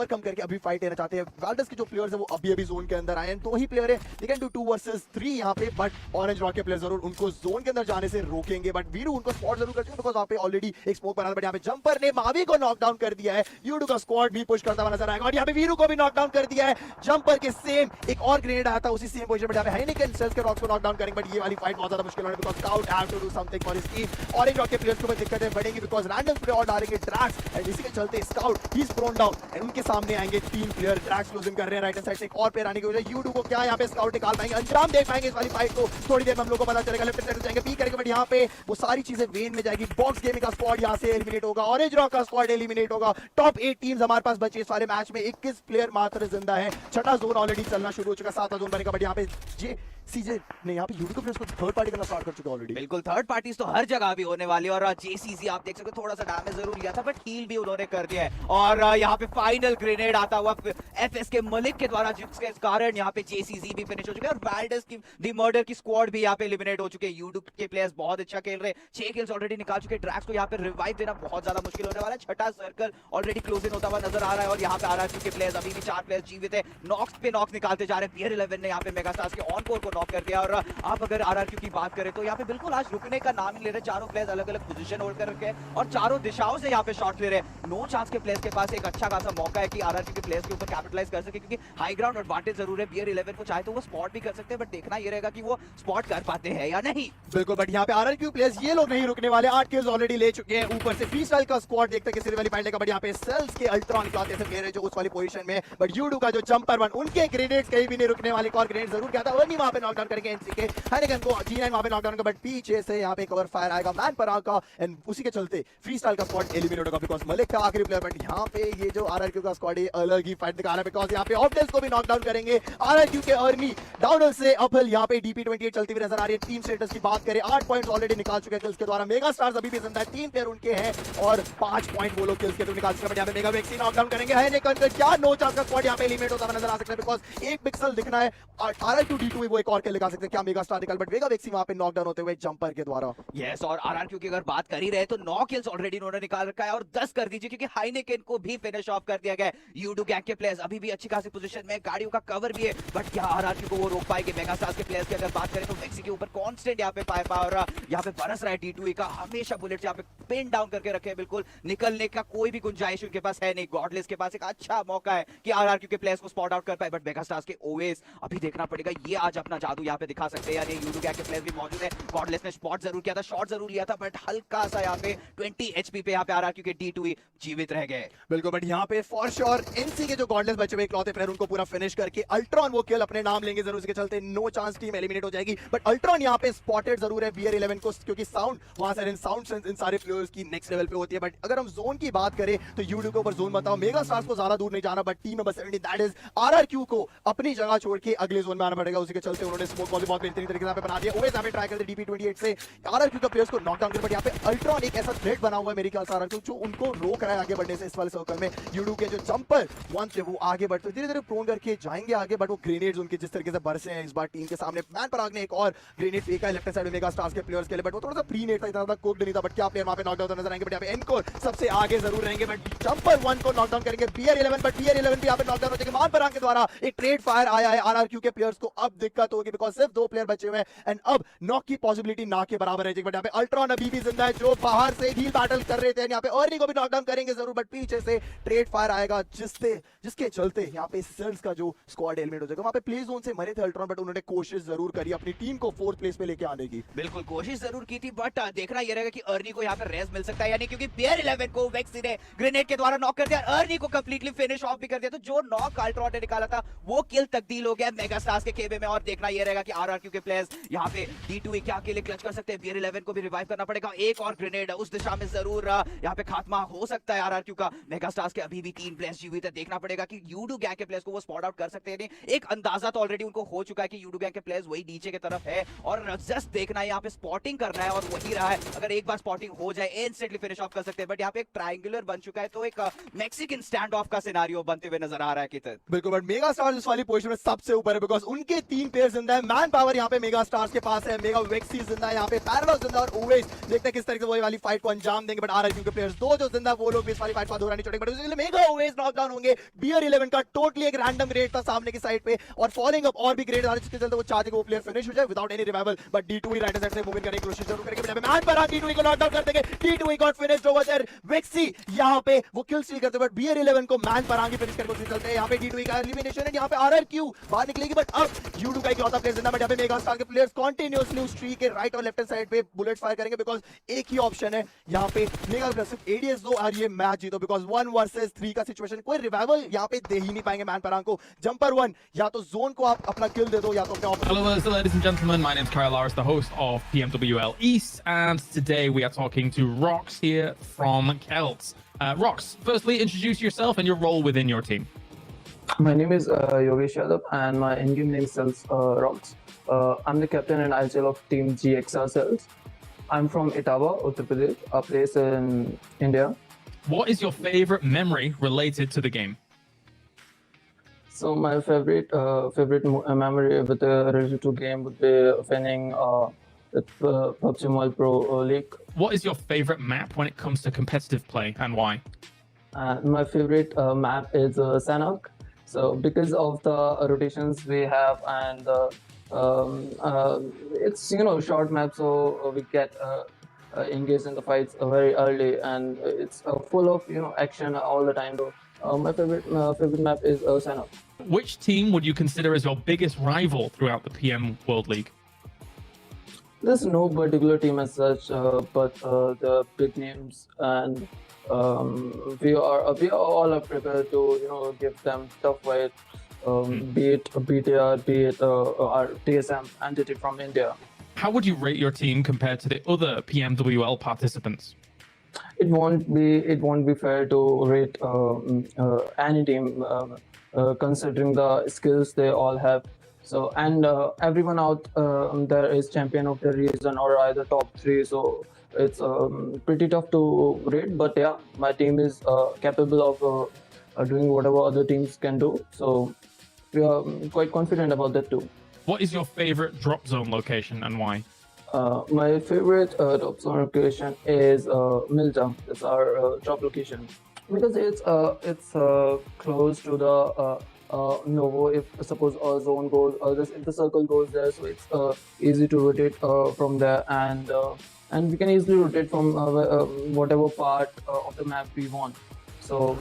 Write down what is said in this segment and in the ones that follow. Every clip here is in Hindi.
ओवरकम करके अभी फाइट लेना चाहते हैं। वाल्डस के जो प्लेयर्स है वो अभी जोन के अंदर आए हैं, 2 ही प्लेयर है, दे कैन डू 2 वर्सेस 3 यहाँ पे, बट ऑरेंज रॉक के प्लेयर जरूर उनको जोन के अंदर जाने से रोकेंगे, बट वीरू उनको स्पॉट जरूर करते हैं बिकॉज वहां पे ऑलरेडी एक स्मोक बना, बट यहाँ पे जंपर ने मावी को नॉकडाउन कर दिया है। यूडू का स्क्वाड भी पुश करता हुआ नजर आएगा और यहाँ पे वीरू को भी नॉकडाउन कर दिया है। जंपर के सेम एक और ग्रेनेड आया था उसी सेम पोजीशन पर, यहाँ पे हाइनेकेन सेल्स के रॉक्स को नॉकडाउन करेंगे, बट ये वाली फाइट बहुत ज्यादा मुश्किल होने because scout have to do something for his team. Orange rock के प्लेयर्स को दिक्कतें बढ़ेंगी बिकॉज रैंडम प्ले और डालेंगे ड्रैक्स, एंड इसी के चलते scout he is throne down and उनके सामने आएंगे 3 प्लेयर। ड्रैक्स क्लोजिंग कर रहे हैं राइट हैंड साइड से, एक और प्लेयर आने की वजह यूडू को क्या यहाँ पे स्काउट निकाल पाएंगे, अंजाम देख पाएंगे इस वाली फाइट को, थोड़ी देर में हम लोग को पता चलेगा। लेफ्ट साइड जाएंगे पी करेंगे, बट यहाँ पे वो सारी चीजें वेन में जाएगी। बॉक्स गेमिंग का स्क्वाड यहाँ से एलिमिनेट होगा, ऑरेंज रॉक का स्क्वाड एलिमिनेट होगा। टॉप 8 टीम्स हमारे पास बची इस वाले मैच में, 21 प्लेयर मात्र जिंदा है। छठा जोन ऑलरेडी चलना शुरू हो चुका, 7वां जोन बनेगा, बट यहाँ पे जे सीजे ने यहाँ पे यूडू के प्लेयर्स को थर्ड पार्टी करना स्टार्ट कर चुका ऑलरेडी। बिल्कुल थर्ड पार्टीज तो हर जगह भी होने वाली है और जेसीसी आप देख सकते हो थोड़ा सा डैमेज जरूर लिया था बट हील भी उन्होंने कर दिया है। और यहाँ पे फाइनल ग्रेनेड आता हुआ एफएस के मलिक के द्वारा, जिसके कारण यहाँ पे जेसीसी भी फिनिश हो चुके हैं और वाल्डस की दी मर्डर की स्क्वाड भी यहाँ पे एलिमिनेट हो चुके हैं। यूडू के प्लेयर्स बहुत अच्छा खेल रहे हैं, 6 किल्स ऑलरेडी निकाल चुके हैं। ड्रैक्स को यहाँ पे रिवाइव देना बहुत ज्यादा मुश्किल होने वाला है। छठा सर्कल ऑलरेडी क्लोजिंग होता हुआ नजर आ रहा है और यहाँ पे आरआरक्यू के प्लेयर्स अभी भी 4 प्लेयर्स जीवित है, नॉक्स पे नॉक्स निकालते जा रहे हैं। पियर 11 ने यहाँ पे मेगास्टार्स के ऑन कोर को नॉक कर दिया। और आप अगर आरआरक्यू की बात करें तो यहाँ पे बिल्कुल आज रुकने का नाम ही ले रहे, चारों प्लेयर्स अलग अलग पोजीशन होल्ड कर रखे हैं और चारों दिशाओं से यहाँ पे शॉट ले रहे हैं। नो चांस के प्लेयर्स के पास एक अच्छा खासा मौका है कि आरआरक्यू के प्लेयर्स के ऊपर कैपिटलाइज कर सके, क्योंकि हाई ग्राउंड एडवांटेज जरूर है। बियर 11 को चाहे तो वो स्पॉट भी कर सकते हैं, बट देखना ये रहेगा कि वो स्पॉट कर पाते हैं या नहीं। बिल्कुल, बट यहाँ पे आरआरक्यू प्लेयर्स ये लोग नहीं रुकने वाले, 8 किल्स ऑलरेडी ले चुके हैं। ऊपर से फ्री स्टाइल का स्क्वाड देखते हैं किसी वाली फाइट लेगा, बट यहाँ पे सेल्स के अल्ट्रॉन निकालते हैं प्लेयर है जो उस वाली पोजीशन में, बट यूडू का जो जंपर वन, उनके ग्रेनेड्स कहीं भी नहीं रुकने वाले। और ग्रेनेड जरूर क्या था, अर्नी वहां पे नॉकडाउन करके एनसी के हाइनेकेन को G9 वहां पे नॉकडाउन का, बट पीछे से यहाँ पे कवर फायर आएगा मैन पर का, एंड उसी के चलते फ्री स्टाइल का स्क्वाड एलिमिनेट होगा बिकॉज मलिक था आखिरी प्लेयर। बट यहाँ पे ये जो आरआरक्यू का स्क्वाड है अलग ही फाइट दिखा रहा है बिकॉज यहाँ पे ऑफडेल्स को भी नॉकडाउन करेंगे। आरआरक्यू के अर्नी डाउनल से अपल यहाँ पे डीपी28 चलती हुई नजर आ रही है। टीम स्टेटस की बात करें, 8 पॉइंट्स ऑलरेडी निकाल चुके हैं किल्स के द्वारा। मेगा स्टार्स अभी भी जिंदा है, 3 प्लेयर उनके हैं और 5 पॉइंट वो लोग किल्स के थ्रू निकाल चुके हैं। यहाँ पे मेगा वेक्सी नॉकडाउन करेंगे, हाइनेकेन का क्या नो चांस का स्क्वाड यहाँ पे एलिमिनेट होता हुआ नजर आ सकता है बिकॉज एक पिक्सल दिखना है। आरआरक्यू D2 वो एक और किल निकाल सकते हैं, क्या मेगा स्टार निकाल, बट मेगा वेक्सी वहां पे नॉकडाउन होते हुए जंपर के द्वारा। यस, और आरआरक्यू की अगर बात कर ही रहे तो 9 किल्स ऑलरेडी उन्होंने निकाल रखा है और 10 कर दीजिए क्योंकि हाइनेकेन को भी फिनिश ऑफ कर दिया गया। यूडू गैंग के प्लेयर्स अभी भी अच्छी खासी पोजीशन में, गाड़ियों का कवर भी है, बट क्या आरआरक्यू को वो रोक पाएंगे? मेगास्टार्स के प्लेयर्स की अगर बात करें तो वेक्सी के ऊपर कांस्टेंट यहाँ पे फायर पावर यहाँ पे बरस रहा है। D2 का हमेशा बुलेट्स यहाँ पे पिन डाउन करके रखे, बिल्कुल निकलने का कोई भी गुंजाइश उनके पास है नहीं। गॉडलेस के पास एक अच्छा मौका है कि आरआरक्यू के प्लेयर्स को स्पॉट आउट कर पाए, बट मेगास्टार्स के ओएस अभी देखना पड़ेगा ये आज अपना जादू यहाँ पे दिखा सकते हैं यानी यूडू गैंग के प्लेयर्स भी मौजूद है। गॉडलेस ने स्पॉट जरूर किया था, शॉट जरूर लिया था, बट हल्का सा यहाँ पे 20 HP पे यहाँ पे आरआरक्यू के D2 जीवित रह गए। बिल्कुल, बट यहाँ पे फॉर श्योर एनसी के जो गॉडलेस बचे हुए इकलौते प्लेयर उनको पूरा फिनिश करके अल्ट्रॉन वो किल अपने नाम लेंगे जरूर, इसके चलते नो चांस टीम एलिमिनेट हो जाएगी। बट अल्ट्रॉन यहाँ पे स्पॉटेड जरूर है बियर 11 को, क्योंकि साउंड वहां से साउंड सेंस इन सारे प्लेयर्स की नेक्स्ट लेवल पे होती है। बट अगर हम जोन की बात करें तो यूडू के ऊपर जोन बताओ, मेगा स्टार्स को ज्यादा दूर नहीं जाना, but team number 70 that is RRQ को अपनी जगह छोड़ के अगले जोन में आना पड़ेगा। उसी के चलते उन्होंने स्मोक बॉल बहुत बेहतरीन तरीके से बना दिया। ओएस यहाँ पे ट्राई करते DP28 से आरआरक्यू के प्लेयर्स को नॉकडाउन कर, बट यहाँ पे अल्ट्रॉन एक ऐसा थ्रेट बना हुआ है मेरे ख्याल से आरआरक्यू जो उनको रोक रहा है आगे बढ़ने से इस वाले सर्कल में। यूडू के जो जंपर वन से वो आगे बढ़ते धीरे धीरे प्रोन करके जाएंगे आगे, बट वो ग्रेनेड्स उनके जिस तरीके से बरसे हैं इस बार टीम के सामने। मैन पर आग ने एक और ग्रेनेड फेंका है लेफ्ट साइड में मेगा स्टार्स के प्लेयर्स के लिए, बट वो थोड़ा सा प्री नेट था, इतना ज्यादा कुक्ड नहीं था, बट क्या प्लेयर वहां पे नॉकडाउन नजर आएंगे। बट यहाँ पे एनकोर सबसे आगे जरूर रहेंगे, बट जंपर वन को नॉकडाउन करेंगे बियर 11, बट बियर 11 भी यहाँ पे नॉकडाउन हो जाएंगे। मान पर आग के द्वारा एक ट्रेड फायर आया है आरआरक्यू के प्लेयर्स को, अब दिक्कत होगी बिकॉज सिर्फ 2 प्लेयर बचे हुए हैं एंड अब नॉक की पॉसिबिलिटी ना के बराबर है। बट यहाँ पे अल्ट्रॉन अभी भी जिंदा है जो बाहर से हील बैटल कर रहे थे, यहाँ पे अर्नी को भी नॉकडाउन करेंगे जरूर, बट पीछे से ट्रेड फायर आएगा जिसके चलते यहाँ पे सेल्स का जो स्क्वाड एलिमिनेट हो जाएगा। वहां पे प्ले जोन से मरे थे अल्ट्रॉन, बट उन्होंने कोशिश जरूर करी अपनी टीम को 4th प्लेस पे लेके आने की। बिल्कुल कोशिश जरूर की थी, बट देखना यह रहेगा कि अर्नी को यहाँ पे रेस मिल सकता है यानी, क्योंकि बियर 11 को वेक्सी ने ग्रेनेड के द्वारा नॉक कर दिया, अर्नी को कंप्लीटली फिनिश ऑफ भी कर दिया। तो जो नॉक अल्ट्रॉन ने निकाला था वो किल तब्दील हो गया मेगास्टार्स के केबे में, और देखना यह रहेगा कि आरआरक्यू के प्लेयर्स यहाँ पे D2 क्या अकेले क्लच कर सकते हैं। बियर 11 को भी रिवाइव करना पड़ेगा, एक और ग्रेनेड उस दिशा में जरूर यहाँ पे खात्मा हो सकता है आरआरक्यू का। मेगास्टार्स के अभी भी 3 प्लेयर्स जीवित है, देखना पड़ेगा कि यूडू गैंग के प्लेयर्स को वो स्पॉट आउट कर सकते हैं नहीं। एक अंदाजा तो ऑलरेडी उनको हो चुका है कि यूडू गैंग के प्लेयर्स वही नीचे की तरफ है और जस्ट देखना है यहाँ पे स्पॉटिंग करना है और वही रहा है। अगर एक बार स्पॉटिंग हो जाए इंस्टेंटली फिनिश ऑफ कर सकते हैं, बट यहाँ पे एक ट्रायंगुलर बन चुका है तो एक मैक्सिकन स्टैंड ऑफ का सिनेरियो बनते हुए नजर आ रहा है। बिल्कुल, बट मेगा स्टार्स इस वाली पोजीशन में सबसे ऊपर है बिकॉज उनके 3 प्लेयर्स जिंदा है, मैन पावर यहाँ पे मेगा स्टार्स के पास है, मेगा वेक्सी जिंदा है यहाँ पे, पैराडॉक्स जिंदा और ओवेस देखते हैं किस तरीके से वो वाली फाइट को अंजाम देंगे। बट आरआरक्यू के प्लेयर्स दो जो जिंदा वो लोग भी इस वाली फाइट को अधूरा नहीं छोड़ेंगे, बट उसके लिए मेगा ओवेस नॉक डाउन होंगे। बियर 11 का टोटली एक रैंडम ग्रेड था सामने की साइड पे और फॉलोइंग अप और भी ग्रेड आ रहे जिसके चलते वो चाहते कि वो प्लेयर फिनिश हो जाए without any revival, but D2 he right side से मूव इन करने की कोशिश जरूर करेंगे। मैन पर D2 को नॉक डाउन कर देंगे, D2 got finished over there. वेक्सी यहाँ पे वो किल स्टील करते बट बियर 11 को मैन पर आगे फिनिश करके चलते हैं। यहाँ पे D2 का एलिमिनेशन है, यहाँ पे आरआरक्यू बाहर निकलेगी, बट अब U2 का इकलौता प्लेयर जिंदा। बट यहाँ पे मेगा स्टार के प्लेयर्स कंटिन्यूअसली उस ट्री के राइट और लेफ्ट साइड पे बुलेट्स फायर करेंगे बिकॉज एक ही ऑप्शन है यहाँ पे मेगा अग्रेसिव एडीएस दो और ये मैच जीतो बिकॉज 1 वर्सेस 3 का सिचुएशन, कोई रिवाइवल यहाँ पे दे ही नहीं पाएंगे मैन परांग को। जंपर 1 या तो जोन को आप अपना किल दे दो या तो अपने Hello, ladies and gentlemen. My name is Kyle Lars, the host of PMWL East, and today we are talking to Rox here from Celts. Rox, firstly, introduce yourself and your role within your team. My name is Yogesh Yadav, and my in-game name is Rox. I'm the captain and IGL of Team GXR Cells. I'm from Etawah, Uttar Pradesh, a place in India. What is your favorite memory related to the game? So my favorite memory with related to game would be winning PUBG Mobile Pro League. What is your favorite map when it comes to competitive play, and why? My favorite map is Sanhok. So because of the rotations we have and it's short map, so we get engaged in the fights very early and it's full of action all the time. So my favorite map is Sanhok. Which team would you consider as your biggest rival throughout the PM World League? There's no particular team as such, but the big names and we are all are prepared to give them tough fight. Be it BTR, be it our TSM entity from India. How would you rate your team compared to the other PMWL participants? It won't be fair to rate any team considering the skills they all have. So and everyone out there is champion of the region or either top 3. So it's pretty tough to rate. But yeah, my team is capable of doing whatever other teams can do. So we are quite confident about that too. What is your favorite drop zone location and why? My favorite drop zone location is Milta. It's our drop location because it's close to the Novo. If suppose a zone goes, if the circle goes there, so it's easy to rotate from there, and we can easily rotate from whatever part of the map we want. So.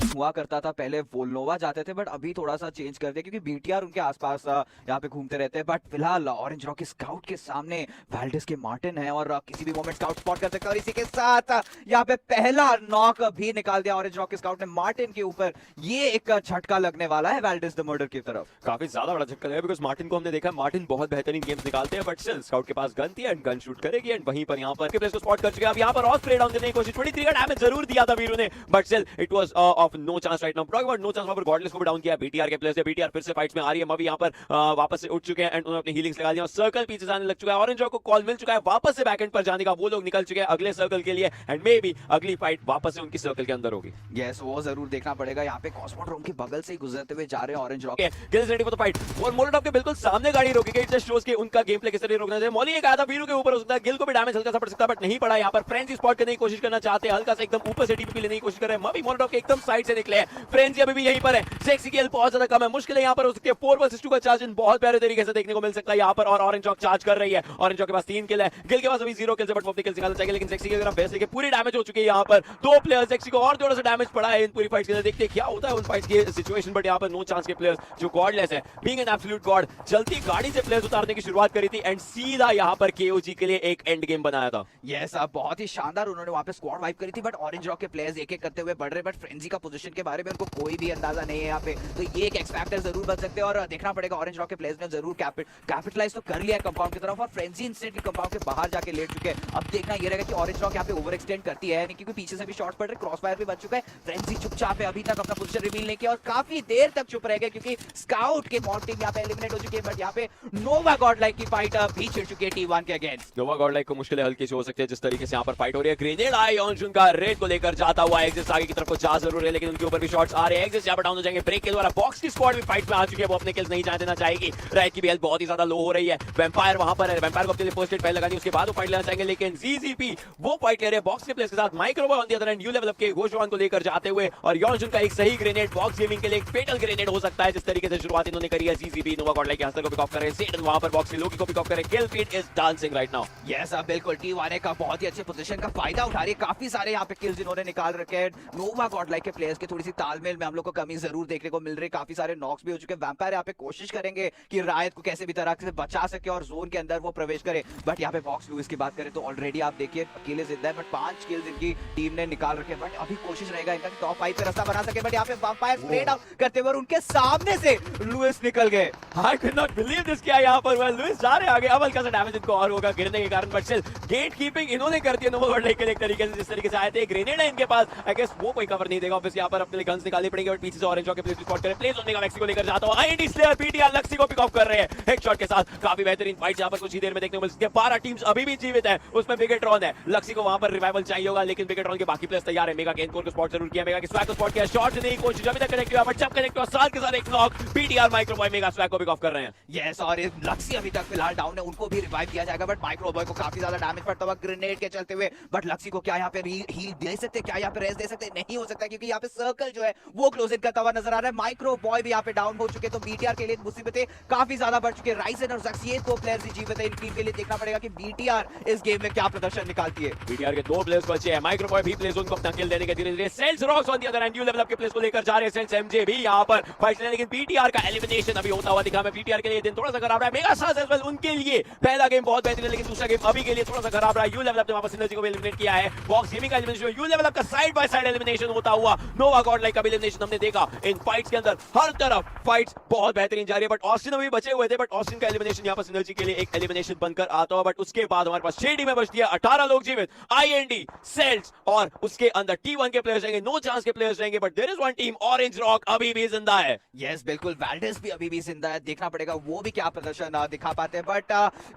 हुआ करता था पहले वोल्नोवा जाते थे बट अभी थोड़ा सा चेंज कर दिया क्योंकि बीटीआर उनके आसपास यहाँ पे घूमते रहते हैं। बट फिलहाल ऑरेंज रॉक के स्काउट के सामने वैल्डिस के मार्टिन है और किसी भी मोमेंट स्काउट स्पॉट कर सकते हैं और इसी के साथ यहाँ पे पहला नॉक भी निकाल दिया ऑरेंज रॉक के स्काउट ने मार्टिन के ऊपर। ये एक झटका लगने वाला है वैल्डिस द मर्डर की तरफ, काफी ज्यादा बड़ा झटका है बिकॉज़ मार्टिन को हमने देखा, मार्टिन बहुत बेहतरीन गेम्स निकालते हैं बट स्टिल स्काउट के पास गन थी एंड गन शूट करेगी एंड वहीं पर यहाँ पर प्लेस को स्पॉट कर चुके हैं। अब यहाँ पर और स्प्रे डाउन करने की कोशिश, 23 का डैमेज जरूर दिया था वीरू ने but still it was of no chance right now. But no chance वहां पर गॉडलेस को भी डाउन किया बीटीआर के प्लेयर्स से। बीटीआर फिर से फाइट्स में आ रही है, मवी यहाँ पर वापस से उठ चुके हैं एंड उन्होंने अपनी हीलिंग्स लगा दी और सर्कल पीछे जाने लग चुका है। ऑरेंज रॉक को कॉल मिल चुका है वापस से बैकएंड पर जाने का, वो लोग निकल चुके हैं अगले सर्कल के लिए एंड मे बी अगली फाइट वापस से उनकी सर्कल के अंदर होगी। यस वो जरूर देखना पड़ेगा। यहाँ पे कॉस्मोड रूम के बगल से ही गुजरते हुए जा रहे हैं orange rock. Gills ready for the fight और मोलोटॉव के बिल्कुल सामने गाड़ी रोकी गई, जस्ट शोस के उनका गेम प्ले किस तरह रोकना चाहिए। मॉली एक आया था वीरू के ऊपर, हो सकता है गिल को भी डैमेज हल्का सा पड़ सकता है बट नहीं पड़ा। यहाँ पर फ्रेंजी स्पॉट करने की कोशिश करना चाहते हैं, हल्का सा एकदम ऊपर से टीपी लेने की कोशिश कर रहे हैं। मवी मोलोटॉव के एकदम साइड से निकले हैं, फ्रेंजी अभी भी यहीं पर है। सेक्सी की हेल्प बहुत ज्यादा कम है, मुश्किल है यहाँ पर हो सकती है 4 वर्सेस 2 का चार्ज इन बहुत प्यारे तरीके से देखने को मिल सकता है यहाँ पर। और ऑरेंज रॉक चार्ज कर रही है, ऑरेंज रॉक के पास 3 किल है, गिल के पास अभी 0 किल्स है बट वो अपनी किल्स निकालना चाहिए। लेकिन सेक्सी की तरफ बेस लेके पूरी डैमेज हो चुकी है यहाँ पर 2 प्लेयर्स। सेक्सी को और थोड़ा सा डैमेज पड़ा है इन पूरी फाइट्स के अंदर, देखते हैं क्या होता है उन फाइट्स की सिचुएशन। बट यहाँ पर नो चांस के प्लेयर्स जो गॉडलेस है, बीइंग एन एब्सोल्यूट गॉड, जल्दी गाड़ी से प्लेयर्स उतारने की शुरुआत करी थी एंड सीधा यहाँ पर केओजी के लिए एक एंड गेम बनाया था। यस बहुत ही शानदार उन्होंने वहां पे स्क्वाड वाइप करी थी बट ऑरेंज रॉक के प्लेयर्स एक एक करते हुए बढ़ रहे, बट फ्रेंजी का पोजीशन के बारे में उनको कोई भी अंदाजा नहीं है यहाँ पे, तो ये एक एक्स फैक्टर जरूर बन सकते हैं और देखना पड़ेगा। ऑरेंज रॉक के प्लेयर्स ने जरूर कैपिटलाइज तो कर लिया है कंपाउंड की तरफ और फ्रेंजी इंस्टेंटली कंपाउंड के बाहर जाके लेट चुके हैं। अब देखना ये रहेगा कि ऑरेंज रॉक यहाँ पे ओवर एक्सटेंड करती है नहीं, क्योंकि पीछे से भी शॉट्स पड़ रहे, क्रॉस फायर भी बच चुका है। फ्रेंजी चुपचाप है, अभी तक अपना पोजीशन रिवील नहीं किया और काफी देर तक चुप रह गए क्योंकि स्काउट के मॉब टीम यहाँ पे एलिमिनेट हो चुकी है। बट यहाँ पे नोवा गॉडलाइक की फाइट भी छिड़ चुकी है T1 के अगेंस्ट। नोवा गॉडलाइक को मुश्किल हल्की से हो सकती है जिस तरीके से यहाँ पर फाइट हो रही है। ग्रेनेड आई ऑन का रेड को लेकर जाता हुआ एग्जिट आगे की तरफ को जा जरूर है लेकिन लेकिन उनके ऊपर भी शॉट्स आ रहे हैं। एग्जिस्ट यहाँ पर डाउन हो जाएंगे ब्रेक के द्वारा। बॉक्स की स्क्वाड भी फाइट में आ चुकी है, वो अपने किल्स नहीं जाने देना चाहेगी। राइट की भी हेल्थ बहुत ही ज्यादा लो हो रही है। वैम्पायर वहां पर है, वैम्पायर को अपने लिए फर्स्ट एड पहले लगानी, उसके बाद वो फाइट लेना चाहेंगे, लेकिन जीजीपी वो फाइट ले रहे हैं बॉक्स के प्लेस के साथ। Microboy on the other end U level up के गोशवान को लेकर जाते हुए, और यॉनजुन का एक सही ग्रेनेड बॉक्स गेमिंग के लिए एक फेटल ग्रेनेड हो सकता है, जिस तरीके से शुरुआत इन्होंने करी है। जीजीपी नोवा गॉड लाइक हंसर को पिक ऑफ कर रहे हैं, सेडन वहां पर बॉक्स के लोकी को पिक ऑफ कर रहे हैं। Kill feed is dancing right now. Yes बिल्कुल, टीम आने का बहुत ही अच्छे पोजीशन का फायदा उठा रही है। काफी सारे यहाँ पे किल्स इन्होंने निकाल रखे हैं। नोवा गॉड लाइक के प्लेयर्स के थोड़ी सी तालमेल में हम लोग को कमी जरूर देखने को मिल रही है। काफी सारे नॉक्स भी हो चुके हैं। वैम्पायर यहाँ पे कोशिश करेंगे कि रायत को कैसे भी तरह से बचा सके और जोन के अंदर वो प्रवेश करे, बट यहाँ पे बॉक्स लूइस की बात करें तो ऑलरेडी आप देखिए अकेले जिंदा है, बट 5 किल्स इनकी टीम ने निकाल रखे हैं। बट अभी कोशिश रहेगा इनका टॉप 5 पे रास्ता बना सके, बट यहाँ पे वैम्पायर स्प्रेड आउट करते हुए उनके सामने से लुइस निकल गए। I could not believe this क्या यहाँ पर हुआ। लुइस जा रहे आगे, अब हल्का सा डैमेज इनको और होगा गिरने के कारण, बट स्टिल गेट कीपिंग इन्होंने कर दिया नोवा गॉड लाइक के लिए एक तरीके से। जिस तरीके से आए थे, ग्रेनेड है इनके पास, आई गेस वो कोई कवर नहीं देगा। ऑब्वियसली यहाँ पर अपने लिए गन्स निकालनी पड़ेंगे, बट पीछे से ऑरेंज रॉक के प्लेस स्पॉट करें। प्लेस होने का मैक्सी को लेकर जाता हूं। आईडी स्लेयर पीटीआर लक्सी को पिक ऑफ कर रहे हैं हेडशॉट के साथ। काफी बेहतरीन फाइट यहाँ पर कुछ ही देर में देखने को मिल सकती है। 12 टीम्स अभी भी जीवित है, उसमें बिगेट्रॉन है। लक्सी को वहां पर रिवाइवल चाहिए होगा, लेकिन बिगेट्रॉन के बाकी प्लेयर्स तैयार है। मेगा गेन कोर को स्पॉट जरूर किया, मेगा के स्वैग को स्पॉट किया, शॉट से नहीं कोशिश अभी तक कनेक्ट हुआ, बट जब कनेक्ट हुआ साथ के साथ एक नॉक। पीटीआर माइक्रोबॉय मेगा स्वैग को पिक ऑफ कर रहे हैं। यस, और लक्सी अभी तक फिलहाल डाउन है, उनको भी रिवाइव किया जाएगा, बट माइक्रोबॉय को काफी ज्यादा डैमेज पड़ता हुआ ग्रेनेड के चलते हुए। बट लक्सी को क्या यहाँ पे हील दे सकते, क्या यहाँ पे रेस्ट दे सकते? नहीं हो सकता, क्योंकि यहाँ पे सर्कल जो है वो क्लोज इन करता हुआ नजर आ रहा है। माइक्रोबॉय भी यहाँ पे डाउन हो चुके, तो बीटीआर के लिए मुसीबतें काफी ज्यादा बढ़ चुकी है। राइजन और जक्स ये 2 प्लेयर्स ही जीवित है। इन टीम के लिए देखना पड़ेगा कि बीटीआर इस गेम में क्या प्रदर्शन निकालती है। बीटीआर के 2 प्लेयर्स बचे हैं। माइक्रोबॉय भी प्लेस उनको अपना किल देने के धीरे-धीरे। Sells rocks on the other end U level up के प्लेस को लेकर जा रहे हैं। सेल्स एमजे भी यहां पर फाइट लेने, लेकिन बीटीआर का एलिमिनेशन अभी होता हुआ दिखा। मैं बीटीआर के लिए दिन थोड़ा सा खराब रहा है। मेगा सास एज वेल उनके लिए पहला गेम बहुत बेहतरीन है, लेकिन दूसरा गेम अभी के लिए थोड़ा सा खराब रहा है। यू लेवल अप ने वापस सिनर्जी को एलिमिनेट किया है। बॉक्स गेमिंग का एलिमिनेशन, यू लेवल अप का साइड बाय साइड एलिमिनेशन होता हुआ। नोवा गॉड लाइक का एलिमिनेशन हमने देखा इन फाइट्स के अंदर। हर तरफ फाइट्स बहुत बेहतरीन जा रही है, बट ऑस्टिन अभी बचे हुए थे, बट ऑस्टिन का एलिमिनेशन यहां पर सिनर्जी के लिए एक एलिमिनेशन बनकर आता हुआ। बट उसके बाद हमारे पास 6 टीमें बचती है, 18 लोग जीवित। आईएनडी, सेल्स और उसके अंदर T1 के प्लेयर्स रहेंगे, नो चांस के प्लेयर्स रहेंगे, but there is one team orange rock अभी भी जिंदा है। यस बिल्कुल, वैल्डेस भी अभी भी जिंदा है। देखना पड़ेगा वो भी क्या प्रदर्शन दिखा पाते हैं। बट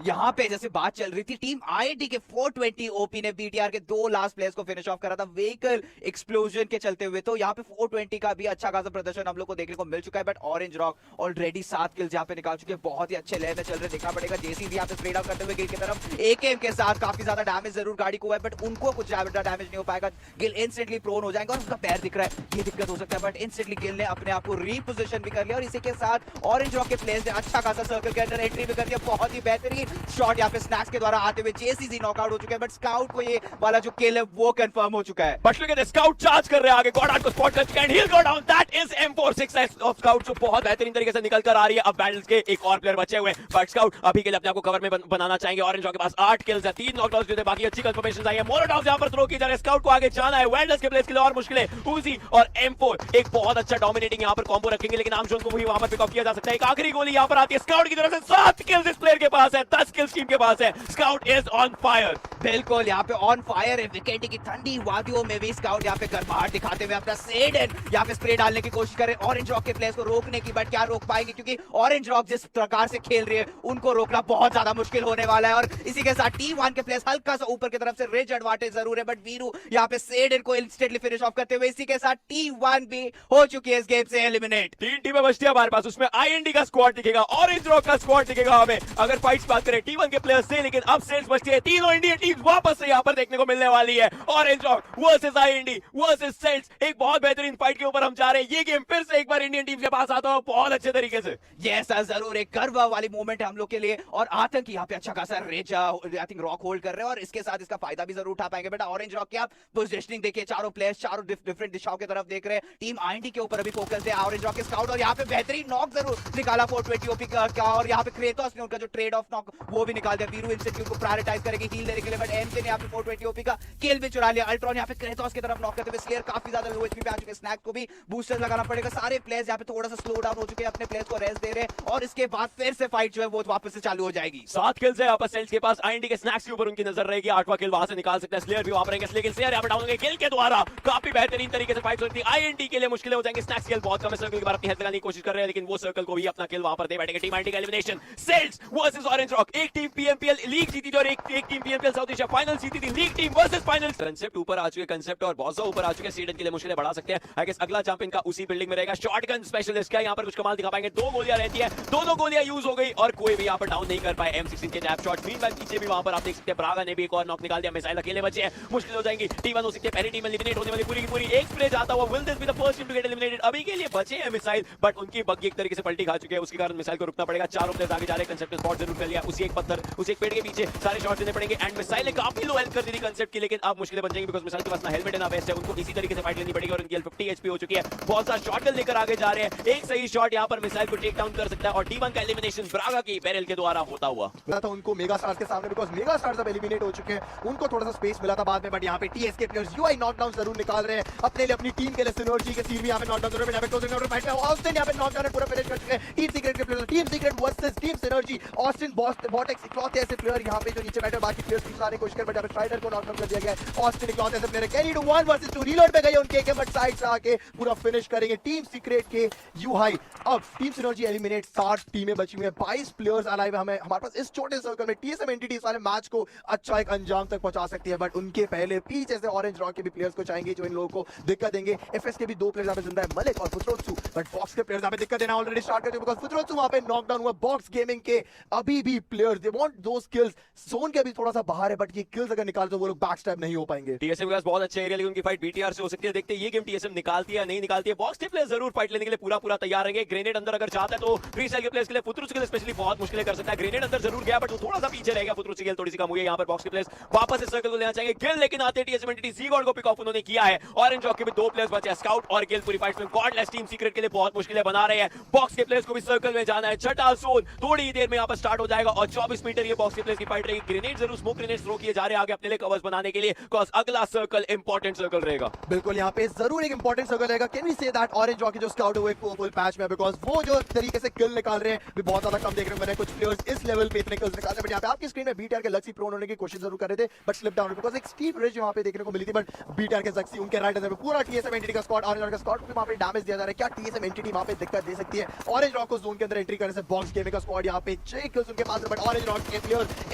यहाँ पे जैसे बात चल रही थी, टीम आईआईटी के 420 ओपी ने बीटीआर के 2 लास्ट प्लेयर्स को फिनिश ऑफ करा था व्हीकल एक्सप्लोजन के चलते हुए। तो यहाँ पे 420 का भी अच्छा खासा प्रदर्शन हम लोग को देखने को मिल चुका है, but orange rock already 7 kills यहाँ पे निकाल चुके हैं। बहुत ही अच्छे लेवल में चल रहे। देखना पड़ेगा जेसी भी यहाँ पे स्प्रेड आउट करते हुए गिल की तरफ एकेएम के साथ काफी ज्यादा डैमेज जरूर गाड़ी को हुआ है, बट उनको कुछ ज्यादा डैमेज नहीं हो पाएगा। गिल इंस्टेंटली प्रोन हो जाएंगे और उसका पैर दिख रहा है, ये दिक्कत हो सकता है, बट इंस्टेंटली गिल ने अपने आप को रीपोजिशन भी कर लिया। और इसी के साथ ऑरेंज रॉक के प्लेयर्स ने अच्छा खासा सर्कल के अंदर एंट्री भी कर दिया। बहुत ही बेहतरीन शॉट यहाँ पे स्नैक्स के द्वारा आते हुए जेसीसी नॉकआउट हो चुके हैं, बट स्काउट को ये वाला जो किल है वो कंफर्म हो चुका है। But look at the scout charge कर रहे हैं आगे, गॉडार्ड को स्पॉट कर चुका है and he'll go down। That is M46 of scout जो बहुत बेहतरीन तरीके से निकल कर आ रही है। अब बैटल्स के एक और प्लेयर बचे हुए हैं, बट स्काउट अभी के लिए अपने आप को कवर में बनाना चाहेंगे। ऑरेंज रॉक के पास 8 किल्स है, 3 नॉकडाउन्स जो थे, बाकी अच्छी कंफर्मेशंस आई है। मोलोटॉव्स यहां पर थ्रो की जा रही है, स्काउट को आगे जाना है। वेल्डस के प्लेस के लिए और मुश्किलें। उजी और M4 एक बहुत अच्छा डोमिनेटिंग यहां पर कॉम्बो रखेंगे, लेकिन आमजोन को भी वहां पर पिक ऑफ किया जा सकता है। एक आखिरी गोली यहां पर आती है स्काउट की तरफ से। 7 किल्स इस प्लेयर के पास है, 10 किल्स टीम के पास है। Scout is on fire. बिल्कुल, यहाँ पे ऑन फायर है। विकेट की ठंडी वादियों में भी स्काउट यहाँ पे गर्माहट दिखाते हुए अपना सेडन यहाँ पे स्प्रे डालने की कोशिश करे ऑरेंज रॉक के प्लेयर्स को रोकने की, बट क्या रोक पाएंगे? क्योंकि ऑरेंज रॉक जिस प्रकार से खेल रही है उनको रोकना बहुत ज्यादा मुश्किल होने वाला है। और इसी के साथ T1 के प्लेयर्स हल्का सा ऊपर की तरफ से रिच एडवांटेज जरूर है, बट वीरू यहाँ पे सेडन को इंस्टेंटली फिनिश ऑफ करते हुए इसी के साथ T1 भी हो चुकी है इस गेम से एलिमिनेट। 3 टीमें बचती है हमारे पास, उसमें आईएनडी का स्क्वाड दिखेगा, ऑरेंज रॉक का स्क्वाड दिखेगा हमें अगर फाइट्स बात करें T1 के प्लेयर्स से। लेकिन अब सेल्स बचती है, तीनों इंडियन टीम्स वापस से यहाँ पर देखने को मिलने वाली है। Orange rock versus IND versus sells, एक बहुत बेहतरीन फाइट के ऊपर हम जा रहे हैं। ये गेम फिर से एक बार इंडियन टीम के पास आता है बहुत अच्छे तरीके से। यस जरूर, एक गर्व वाली मोमेंट है हम लोग के लिए। और आतंक यहाँ पे अच्छा खासा रेज आई थिंक रॉक होल्ड कर रहे हैं, और इसके साथ इसका फायदा भी जरूर उठा पाएंगे। बेटा ऑरेंज रॉक की आप पोजीशनिंग देखिए, चारों प्लेयर्स चारों डिफरेंट दिशाओं की तरफ देख रहे हैं। टीम आईएनडी के ऊपर अभी फोकस है ऑरेंज रॉक के स्काउट, और यहाँ पे बेहतरीन नॉक जरूर निकाला 420 ओपी का। और यहाँ पे क्रेटोस ने उनका जो ट्रेड ऑफ नॉक वो भी निकाल दिया। वीरू इंस्टेंटली उनको प्रायोरिटाइज करेगी हील देने के लिए, बट एमजे ने यहाँ पे 420 ओपी का किल भी चुरा लिया। अल्ट्रॉन यहाँ पे क्रेटोस की तरफ नॉक करते हुए स्लेयर काफी ज्यादा लो एचपी पे आ चुके। स्नैक को भी बूस्टर लगाना पड़ेगा। सारे प्लेयर्स यहाँ पे थोड़ा सा स्लो डाउन हो चुके हैं, अपने प्लेयर्स को रेस्ट दे रहे हैं, और इसके बाद फिर से फाइट जो है वो वापस से चालू हो जाएगी। 7 किल्स है यहाँ पर सेल्स के पास, आईएनडी के स्नैक्स के ऊपर उनकी नजर रहेगी। 8वां किल वहां से निकाल सकता है, स्लेयर भी वहां पर रहेंगे, लेकिन स्लेयर यहाँ पर डाउन होंगे किल के द्वारा। काफी बेहतरीन तरीके से फाइट होती है, आईएनडी के लिए मुश्किलें हो जाएंगी। स्नैक्स किल बहुत कम है, सर्कल के बार अपनी हेल्थ लगाने की कोशिश कर रहे हैं, लेकिन वो सर्कल को भी अपना किल वहां पर दे बैठेंगे। टीम आईएनडी का elimination, sells versus orange rock. एक टीम पीएमपीएल लीग जीती थी और एक team PMPL South Asia final जीती थी। League team versus final. Concept ऊपर आ चुके, कंसेप्ट और बहुत ऊपर आ चुके। सीडन के लिए मुश्किलें बढ़ा सकते हैं। आई गेस अगला जंप इनका उसी बिल्डिंग में रहेगा। शॉटगन स्पेशलिस्ट क्या यहाँ पर कुछ कमाल दिखा पाएंगे। 2 गोलियां रहती है, दोनों गोलियां यूज हो गई और कोई भी यहाँ पर डाउन नहीं कर पाए M16 के टैप शॉट। मीनवाइल पीछे भी वहां पर आप देख सकते हैं ब्रागा ने भी एक और नॉक निकाल दिया। मिसाइल अकेले बचे हैं, मुश्किल हो जाएंगी। T1 हो सकती है, पहली टीम एलिमिनेट होने वाली पूरी की पूरी। एक स्प्रे जाता हुआ, will this be the first team to get eliminated. अभी के लिए बचे हैं मिसाइल, बट उनकी बग्गी एक तरीके से पलटी खा चुके हैं, उसके कारण मिसाइल को रुकना पड़ेगा। चारों प्लेयर्स आगे जा रहे हैं, कंसेप्ट स्पॉट जरूर कर लिया। उसी एक पत्थर, उसी एक पेड़ के पीछे सारे शॉट देने पड़ेंगे एंड मिसाइल ने काफी लो हेल्थ कर दी थी कंसेप्ट की, लेकिन अब मुश्किलें बन जाएंगी बिकॉज़ मिसाइल के पास ना हेलमेट है ना वेस्ट है। उनको इसी तरीके से फाइट लेनी पड़ेगी और उनकी हेल्थ 50 एचपी हो चुकी है। बहुत सारा शॉटगन लेकर आगे जा रहे हैं। एक सही शॉट यहां पर मिसाइल को टेक डाउन कर सकता है और T1 का एलिमिनेशन ब्रागा की बैरल के द्वारा होता हुआ मिला था उनको मेगा स्टार्स के सामने बिकॉज़ मेगा स्टार्स अब एलिमिनेट हो चुके हैं। उनको थोड़ा सा स्पेस मिला था बाद में, बट यहाँ पे TSK प्लेयर्स UI नॉकडाउन जरूर निकाल रहे हैं अपने लिए, अपनी टीम के लिए। सिनर्जी के सीन भी यहाँ पे नॉकडाउन जरूर, यहाँ पे क्लोजिंग राउंड फाइट में ऑस्टिन यहाँ पे नॉकडाउन पूरा फिनिश कर चुके हैं। टीम सीक्रेट के players, Team Secret versus Team Synergy. Austin बॉटेक्स इकलौते ऐसे प्लेयर यहाँ पे जो नीचे बैठे, बाकी प्लेयर्स की सारी कोशिश कर, बट यहाँ पे स्ट्राइडर को नॉकडाउन कर दिया गया है। ऑस्टिन इकलौते ऐसे player can you do 1 versus 2 reload पे गए उनके के, बट साइड से आके पूरा फिनिश करेंगे टीम सीक्रेट के UI। अब टीम सिनर्जी एलिमिनेट, 7 टीमें बची हुई हैं, 22 प्लेयर्स अलाइव। हमें हमारे पास इस छोटे सर्कल में TSM एंटिटी सारे मैच को अच्छा एक अंजाम तक पहुंचा सकती है, बट उनके पहले पीछे से ऑरेंज रॉक के भी प्लेयर्स को चाहेंगे जो इन लोगों को दिक्कत देंगे। FS के भी 2 प्लेयर्स यहाँ पे जिंदा है, मलिक और फुत्रोत्सु, बट बॉक्स के प्लेयर्स यहाँ पे दिक्कत देना ऑलरेडी स्टार्ट कर चुके बिकॉज़ फुत्रोत्सु वहां पे नॉकडाउन हुआ। बॉक्स गेमिंग के अभी भी players they want those kills, zone के अभी थोड़ा सा बाहर है, बट ये किल्स अगर निकाल तो वो लोग बैक स्टैब नहीं हो पाएंगे। TSM के पास बहुत अच्छा एरिया, लेकिन उनकी फाइट BTR से हो सकती है। देखते हैं ये गेम TSM निकालती है या नहीं निकालती है। बॉक्स के प्लेयर्स जरूर फाइट लेने के लिए पूरा तैयार रहेंगे। ग्रेनेड अंदर अगर चाहता है तो फ्री स्टाइल के प्लेयर्स के लिए, फुत्रुत्सु के लिए स्पेशली बहुत मुश्किलें कर सकता है। ग्रेनेड अंदर जरूर गया बट वो थोड़ा सा पीछे रहेगा। फुत्रुत्सु की थोड़ी सी कम हुई है। यहाँ पर बॉक्स के प्लेयर्स वापस इस सर्कल को लेना चाहेंगे। गिल लेकिन आते TSM एंटिटी ज़-गॉड को पिक ऑफ उन्होंने किया है। ऑरेंज रॉक के भी 2 प्लेयर्स बचे हैं, स्काउट और गिल पूरी फाइट में। गॉडलेस टीम सीक्रेट के लिए बहुत मुश्किलें बना रहे हैं। बॉक्स के प्लेयर्स को भी सर्कल में जाना है। छठा जोन थोड़ी ही देर में यहाँ पर स्टार्ट हो जाएगा और 24 मीटर ये बॉक्स के प्लेयर्स की फाइट रहेगी। ग्रेनेड जरूर, स्मोक ग्रेनेड थ्रो किए जा रहे हैं आगे अपने लिए कवर्स बनाने के लिए, बिकॉज़ अगला सर्कल इंपॉर्टेंट सर्कल रहेगा। बिल्कुल यहाँ पे जरूर एक इंपॉर्टेंट सर्कल रहेगा। Can we say that orange rock जो स्काउट हुए फुल पैच में, बिकॉज़ वो जो तरीके से किल निकाल रहे हैं भी बहुत ज्यादा कम देख रहे हैं। मैंने कुछ प्लेयर्स इस लेवल पे इतने किल्स निकाले, बट यहाँ पे आपकी स्क्रीन में BTR के लक्सी प्रोन होने की कोशिश जरूर कर रहे थे, बट स्लिप डाउन बिकॉज़ एक स्टीप रिज वहां पे देखने को मिली थी, बट BTR के लक्सी उनके राइट हैंड पे पूरा TSM एंटिटी का स्क्वाड, ऑरेंज रॉक का स्क्वाड पे वहां पे डैमेज दिया जा रहा है। क्या TSM एंटिटी वहां पे दिक्कत दे सकती है ऑरेंज रॉक को जोन के अंदर एंट्री करने से? बॉक्स गेमिंग का स्क्वाड यहाँ पे 6 किल्स उनके पास है, बट ऑरेंज रॉक के प्लेयर्स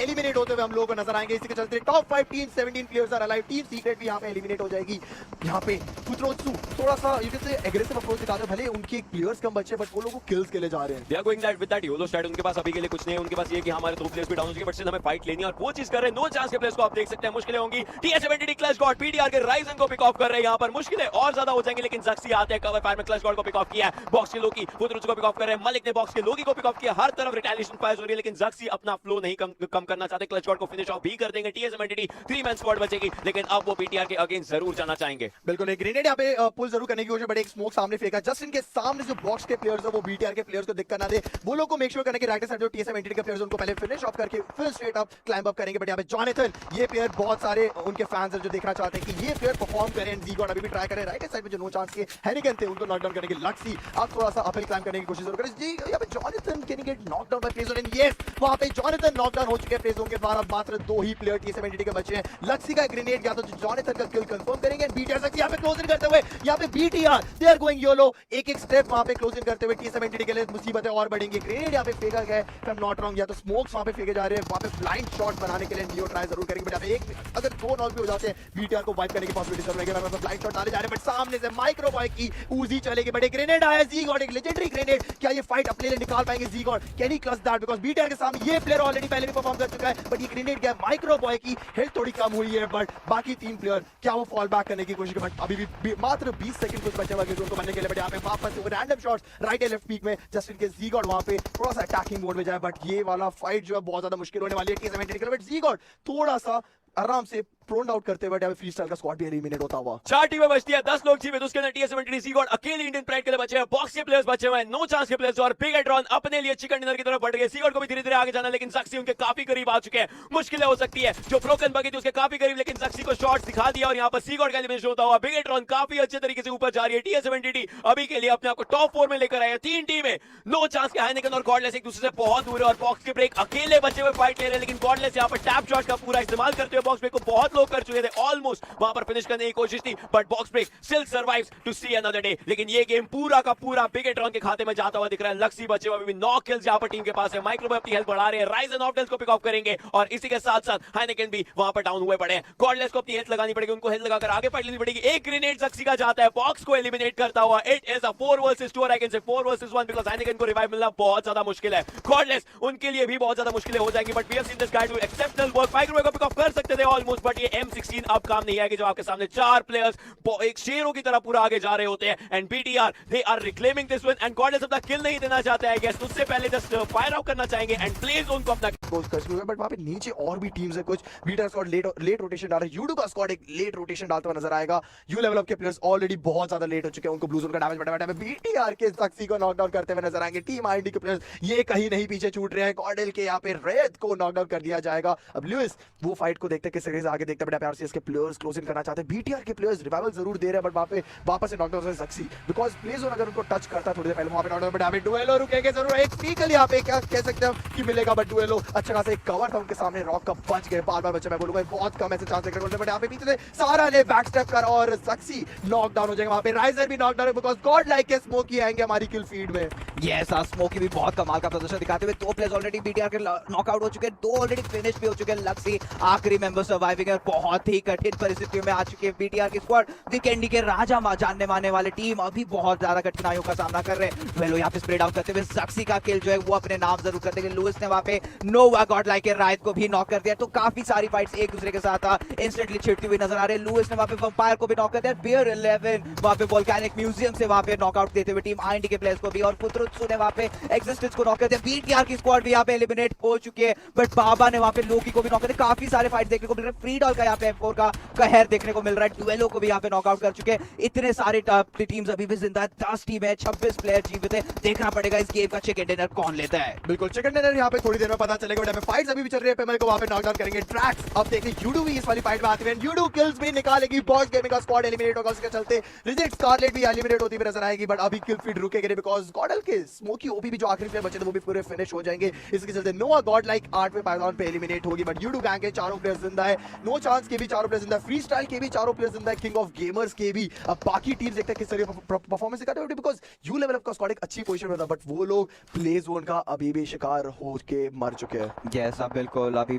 एलिमिनेट होते हुए हम लोगों को नजर आएंगे। इसी के चलते top 5 team 17 players are alive. Team secret भी यहाँ पे एलिमिनेट हो जाएगी। यहाँ पे फुत्रोत्सु थोड़ा सा you can say aggressive approach दिखाते हैं, भले उनके प्लेयर्स कम बचे बट वो लोग किल्स के लिए जा रहे हैं। They are going that with that YOLO strat. उनके पास अभी के लिए कुछ नहीं है। उनके पास ये कि हमारे 2 प्लेयर्स भी डाउन हो चुके, बट स्टिल हमें फाइट लेनी है और वो चीज कर रहे हैं। नो चांस के प्लेयर्स को आप देख सकते हैं मुश्किलें होंगी। TSM entity clutch God PTR के राइजन को पिक ऑफ कर रहे हैं। यहाँ पर मुश्किलें और ज्यादा हो जाएंगी, लेकिन ज़क्सी आते हैं कवर फायर में। क्लच गॉड को पिक ऑफ किया है, बॉक्स के लोकी फुत्रोत्सु को पिक ऑफ कर रहे हैं। मलिक ने बॉक्स के लोकी को पिक ऑफ किया। हर तरफ रिटेलिएशन फायर हो रही है, लेकिन ज़क्सी अपना फ्लो नहीं कम करना चाहते। क्लच गॉड को फिनिश ऑफ भी कर देंगे। TSM एंटिटी 3 मैन स्क्वाड बचेगी, लेकिन अब वो BTR के अगेंस्ट जरूर जाना चाहेंगे। बिल्कुल एक ग्रेनेड यहाँ पे पुल जरूर करने की कोशिश, बट एक स्मोक सामने फेंका जस्ट इनके सामने जो बॉक्स के प्लेयर्स है वो BTR के प्लेयर्स को दिक्कत ना दे। वो लोग को मेक श्योर करने की राइट साइड जो TSM एंटिटी के प्लेयर्स उनको पहले फिनिश ऑफ करके फिर स्ट्रेट अप क्लाइंब अप करेंगे। बट यहाँ पे जॉनथन ये प्लेयर बहुत सारे उनके फैंस हैं जो देखना चाहते हैं कि ये प्लेयर परफॉर्म करें। ज़-गॉड अभी भी ट्राई करें राइट साइड में जो नो चांस के हेरिकन थे उनको नॉकडाउन करने की। लक्सी अब थोड़ा सा अपहिल क्लाइंब करने की कोशिश जरूर करें। जी यहाँ पे Jonathan can get knockdown by Freezone and yes वहां पे जॉनथन नॉकडाउन हो चुके हैं फ्रीजोन के द्वारा। मात्र 2 ही प्लेयर TSM एंटिटी के बचे हैं। लक्सी का ग्रेनेड या तो जॉनथन का किल कंफर्म करेंगे एंड BTR लक्सी यहाँ पे क्लोज इन करते हुए यहाँ पे BTR they are going YOLO. एक स्टेप वहां पे क्लोज इन करते हुए TSM एंटिटी के लिए मुसीबतें और बढ़ेंगी। ग्रेनेड यहाँ पे फेंका गया है, if I am not wrong, या तो स्मोक्स वहां पे फेंके जा रहे हैं। वहां पे ब्लाइंड शॉट बनाने के लिए नियो ट्राई जरूर करेंगे, बट यहाँ पे एक अगर 2 नॉक भी हो जाते हैं BTR को वाइप करने की पॉसिबिलिटी जरूर रहेगी। वहां पे ब्लाइंड शॉट डाले जा रहे हैं, बट सामने से माइक्रो बॉय की उजी चलेगी। बट एक ग्रेनेड आया ज़-गॉड, एक लेजेंडरी ग्रेनेड। क्या ये फाइट अपने लिए निकाल पाएंगे ज़-गॉड? Can he clutch that because BTR के सामने ये प्लेयर ऑलरेडी पहले भी परफॉर्म कर चुका है, बट ये ग्रेनेड गया। माइक्रो बॉय की हेल्थ थोड़ी कम हुई है, बट बाकी 3 प्लेयर क्या वो फॉल बैक करने की कोशिश कर, बट अभी भी मात्र 20 सेकंड कुछ बचे हुए उनको बनने के लिए। बट यहाँ पे वापस से random shots right and left peak में जस्ट इनके ज़-गॉड वहां पे थोड़ा सा अटैकिंग मोड में जाए, बट ये वाला फाइट जो है बहुत ज्यादा मुश्किल होने वाली है TSM एंटिटी के लिए। बट ज़-गॉड थोड़ा सा आराम से प्रोन आउट करते हुए फ्री स्टाइल का स्क्वाड भी एलिमिनेट होता हुआ। 4 टीमें बचती है, 10 लोग जीवित। उसके अंदर TSM एंटिटी ज़-गॉड अकेले इंडियन प्राइड के लिए बचे हैं। बॉक्स के प्लेयर्स बचे हुए हैं, नो चांस के प्लेयर्स और बिग एड्रॉन अपने लिए चिकन डिनर की तरफ बढ़ गए। ज़-गॉड को भी धीरे-धीरे आगे जाना, लेकिन ज़क्सी उनके काफी करीब आ चुके हैं। मुश्किलें हो सकती है। जो ब्रोकन बगी थी उसके काफी करीब, लेकिन ज़क्सी को शॉट्स दिखा दिया और यहाँ पर ज़-गॉड का एलिमिनेशन होता हुआ। बिग एड्रॉन काफी अच्छे तरीके से ऊपर जा रही है। TSM एंटिटी अभी के लिए अपने आप को टॉप 4 में लेकर आए हैं। 3 टीमें नो चांस के हाइनेकन और गॉडलेस एक दूसरे से बहुत दूर है और बॉक्स के ब्रेक अकेले बचे हुए फाइट ले रहे हैं, लेकिन गॉडलेस यहाँ पर टैप शॉट का पूरा इस्तेमाल करते हुए हुए बॉक्स ब्रेक को बहुत लोग कर चुके थे, ऑलमोस्ट वहां पर फिनिश करने की कोशिश थी, but box break still survives to see another day. लेकिन ये गेम पूरा का पूरा बिगेट्रॉन के खाते में जाता हुआ दिख रहा है। लक्सी बचे हुए अभी 9 किल्स यहां पर टीम के पास है। माइक्रोवेव अपनी हेल्थ बढ़ा रहे हैं, राइज एंड ऑफ्टेल्स को पिक ऑफ करेंगे और इसी के साथ साथ हाइनेकेन भी वहां पर डाउन हुए पड़े हैं। गॉडलेस को अपनी हेल्थ लगानी पड़ेगी, उनको हेल्थ लगाकर आगे बढ़ लेनी पड़ेगी। एक ग्रेनेड सक्सी का जाता है, बॉक्स को एलिमिनेट करता हुआ। इट इज अ 4 वर्सेस 2 और I can say 4 versus 1 because हाइनेकेन को रिवाइव मिलना बहुत ज्यादा मुश्किल है। गॉडलेस उनके लिए भी बहुत ज्यादा मुश्किलें हो जाएंगी, but we have seen this guy do exceptional work. Microwave को पिक ऑफ कर सकते थे ऑलमोस्ट, बट ये M16 अब काम नहीं आएगी जब आपके सामने 4 प्लेयर्स एक शेरों की तरह पूरा आगे जा रहे होते हैं। And BTR they are reclaiming this win and Godless अपना किल नहीं देना चाहते हैं। गेस उससे पहले जस्ट फायर आउट करना चाहेंगे एंड प्लेज उनको अपना गोल्स कर चुके हैं, बट वहां पे नीचे और भी टीम्स है कुछ। बीटा स्क्वाड लेट रोटेशन डाल रहा है, यूडू का स्क्वाड एक लेट रोटेशन डालता हुआ नजर आएगा। यू लेवल अप के प्लेयर्स ऑलरेडी बहुत ज्यादा लेट हो चुके हैं, उनको ब्लू जोन का डैमेज बड़ा है। BTR के सक्सी को नॉकडाउन करते हुए नजर आएंगे। टीम आईडी के प्लेयर्स ये कहीं नहीं पीछे छूट रहे हैं। कॉर्डेल के यहाँ पे रेड को नॉकडाउन कर दिया जाएगा। अब लुइस वो फाइट को देखते किस तरीके से आगे देखते हैं। आरसीएस के प्लेयर्स क्लोज इन करना चाहते हैं, BTR के प्लेयर्स रिवाइवल जरूर दे रहे हैं, बट वहां पे वापस से नॉकडाउन से सक्सी बिकॉज़ प्ले जोन अगर उनको टच करता थोड़ी देर पहले वहां पे नॉकडाउन पे डैमेज। डुएलो रुकेंगे जरूर, एक पीकल यहाँ पे क्या कह सकते हैं कि मिलेगा, बट डुएलो अच्छा खासा एक कवर था उनके सामने, रॉक का बच गए। बार-बार बच्चे मैं बोलूंगा बहुत कम ऐसे चांस देखने को मिलते हैं, बट यहाँ पे पीछे से सारा ने बैक स्टेप कर और सक्सी नॉकडाउन हो जाएगा। वहां पे राइजर भी नॉकडाउन है बिकॉज़ गॉड लाइक के स्मोकी आएंगे हमारी किल फीड में। यस, स्मोकी भी बहुत कमाल का प्रदर्शन दिखाते हुए 2 प्लेयर्स ऑलरेडी BTR के नॉकआउट हो चुके हैं, 2 ऑलरेडी फिनिश भी हो चुके हैं। लक्सी आखिरी मेंबर सर्वाइविंग है और बहुत ही कठिन परिस्थितियों में आ चुकी है BTR की स्क्वाड। वीकेंडी के राजा जानने मानने वाले टीम अभी बहुत ज्यादा कठिनाइयों का सामना कर रहे हैं। वेलो यहाँ पे स्प्रेड आउट करते हुए सक्सी का किल जो है वो अपने नाम जरूर कर देंगे। लुइस ने वहां पे नोवा गॉड लाइक के रायत को भी नॉक कर दिया, तो काफी सारी फाइट्स एक दूसरे के साथ इंस्टेंटली छिड़ती हुई नजर आ रही है। लुइस ने वहां पे वंपायर को भी नॉक कर दिया। बियर 11 वहां पे वोल्केनिक म्यूजियम से वहां पे नॉकआउट देते हुए टीम आईएनडी के प्लेयर्स को भी, और कुतरुत्सु ने वहां पे एक्सिस्टेंस को नॉक कर दिया। BTR की स्क्वाड भी यहाँ पे एलिमिनेट हो चुकी है, बट बाबा ने वहां पे लोकी को भी नॉक कर दिया। काफी सारे फाइट देखने को मिल रहे हैं। फ्री डॉल का यहाँ पे M4 का कहर देखने को मिल रहा है। डुएलो को भी यहाँ पे नॉकआउट कर चुके हैं। इतने सारे टीम्स अभी भी जिंदा है, 10 टीम है, 26 प्लेयर जीवित है। देखना पड़ेगा इस गेम का चिकन डिनर कौन लेता है। बिल्कुल चिकन डिनर यहाँ पे थोड़ी देर में पता चलेगा, बट फाइट्स अभी भी चल रही है। पेमल को वहां पे नॉकडाउन करेंगे ड्रैक्स। अब देखिए यूडू भी इस वाली फाइट में आते हैं, यूडू किल्स भी निकालेगी। बॉस गेमिंग का स्क्वाड एलिमिनेट होगा, उसके चलते रिजेक्ट स्कारलेट भी एलिमिनेट होती हुई नजर आएगी, बट अभी किल फीड रुकेगी नहीं बिकॉज़ गॉडल के स्मोकी ओबी भी जो आखिरी प्लेयर बचे थे वो भी पूरे फिनिश हो जाएंगे। इसके चलते नोआ गॉड लाइक 8वें पायदान पे एलिमिनेट होगी, बट यूडू गैंग के चारों प्लेयर्स जिंदा है। नो चांस के भी चारों प्लेयर्स जिंदा है, फ्री स्टाइल के भी चारों प्लेयर्स जिंदा है, किंग ऑफ गेमर्स के भी। अब बाकी टीम देखते हैं किस तरह परफॉर्मेंस दिखाते हैं बिकॉज़ यू लेवल अप का स्क्वाड एक अच्छी पोजीशन में था, बट वो लोग प्ले जोन का अभी भी शिकार हो के मर चुके हैं। यस, बिल्कुल अभी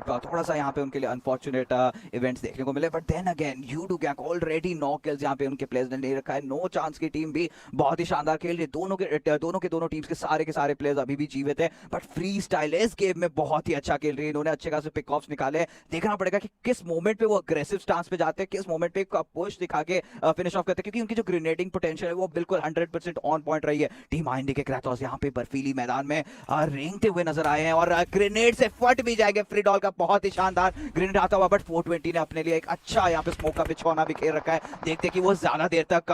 थोड़ा सा यहाँ पे उनके लिए अनफॉर्चुनेट इवेंट्स देखने को मिले, बट देन अगेन यूडू गैंग ऑलरेडी 9 किल्स यहाँ पे उनके प्लेयर्स ने ले रखा है। नो चांस की टीम भी बहुत ही शानदार खेल रही है। दोनों टीम्स के सारे प्लेयर्स अभी भी जीवित है, बट फ्री स्टाइल इस गेम में बहुत ही अच्छा खेल रही है। इन्होंने अच्छे खासे पिक ऑफ्स निकाले। देखना पड़ेगा कि किस मोमेंट पे वो अग्रेसिव स्टांस पे जाते हैं, किस मोमेंट पे पुश दिखा के फिनिश ऑफ करते हैं, क्योंकि उनकी जो ग्रेनेडिंग पोटेंशियल है वो बिल्कुल 100% ऑन पॉइंट रही है। टीम आईएनडी के क्रैटोस यहाँ पे बर्फीली मैदान में रेंगते हुए नजर आए हैं और ग्रेनेड से फट भी जाएंगे। फ्री डॉल का बहुत ही शानदार ग्रेनेड आता हुआ, बट 420 ने अपने लिए एक अच्छा यहाँ पे स्मोक का बिछौना भी खेल रखा है। देखते हैं कि वो ज्यादा देर तक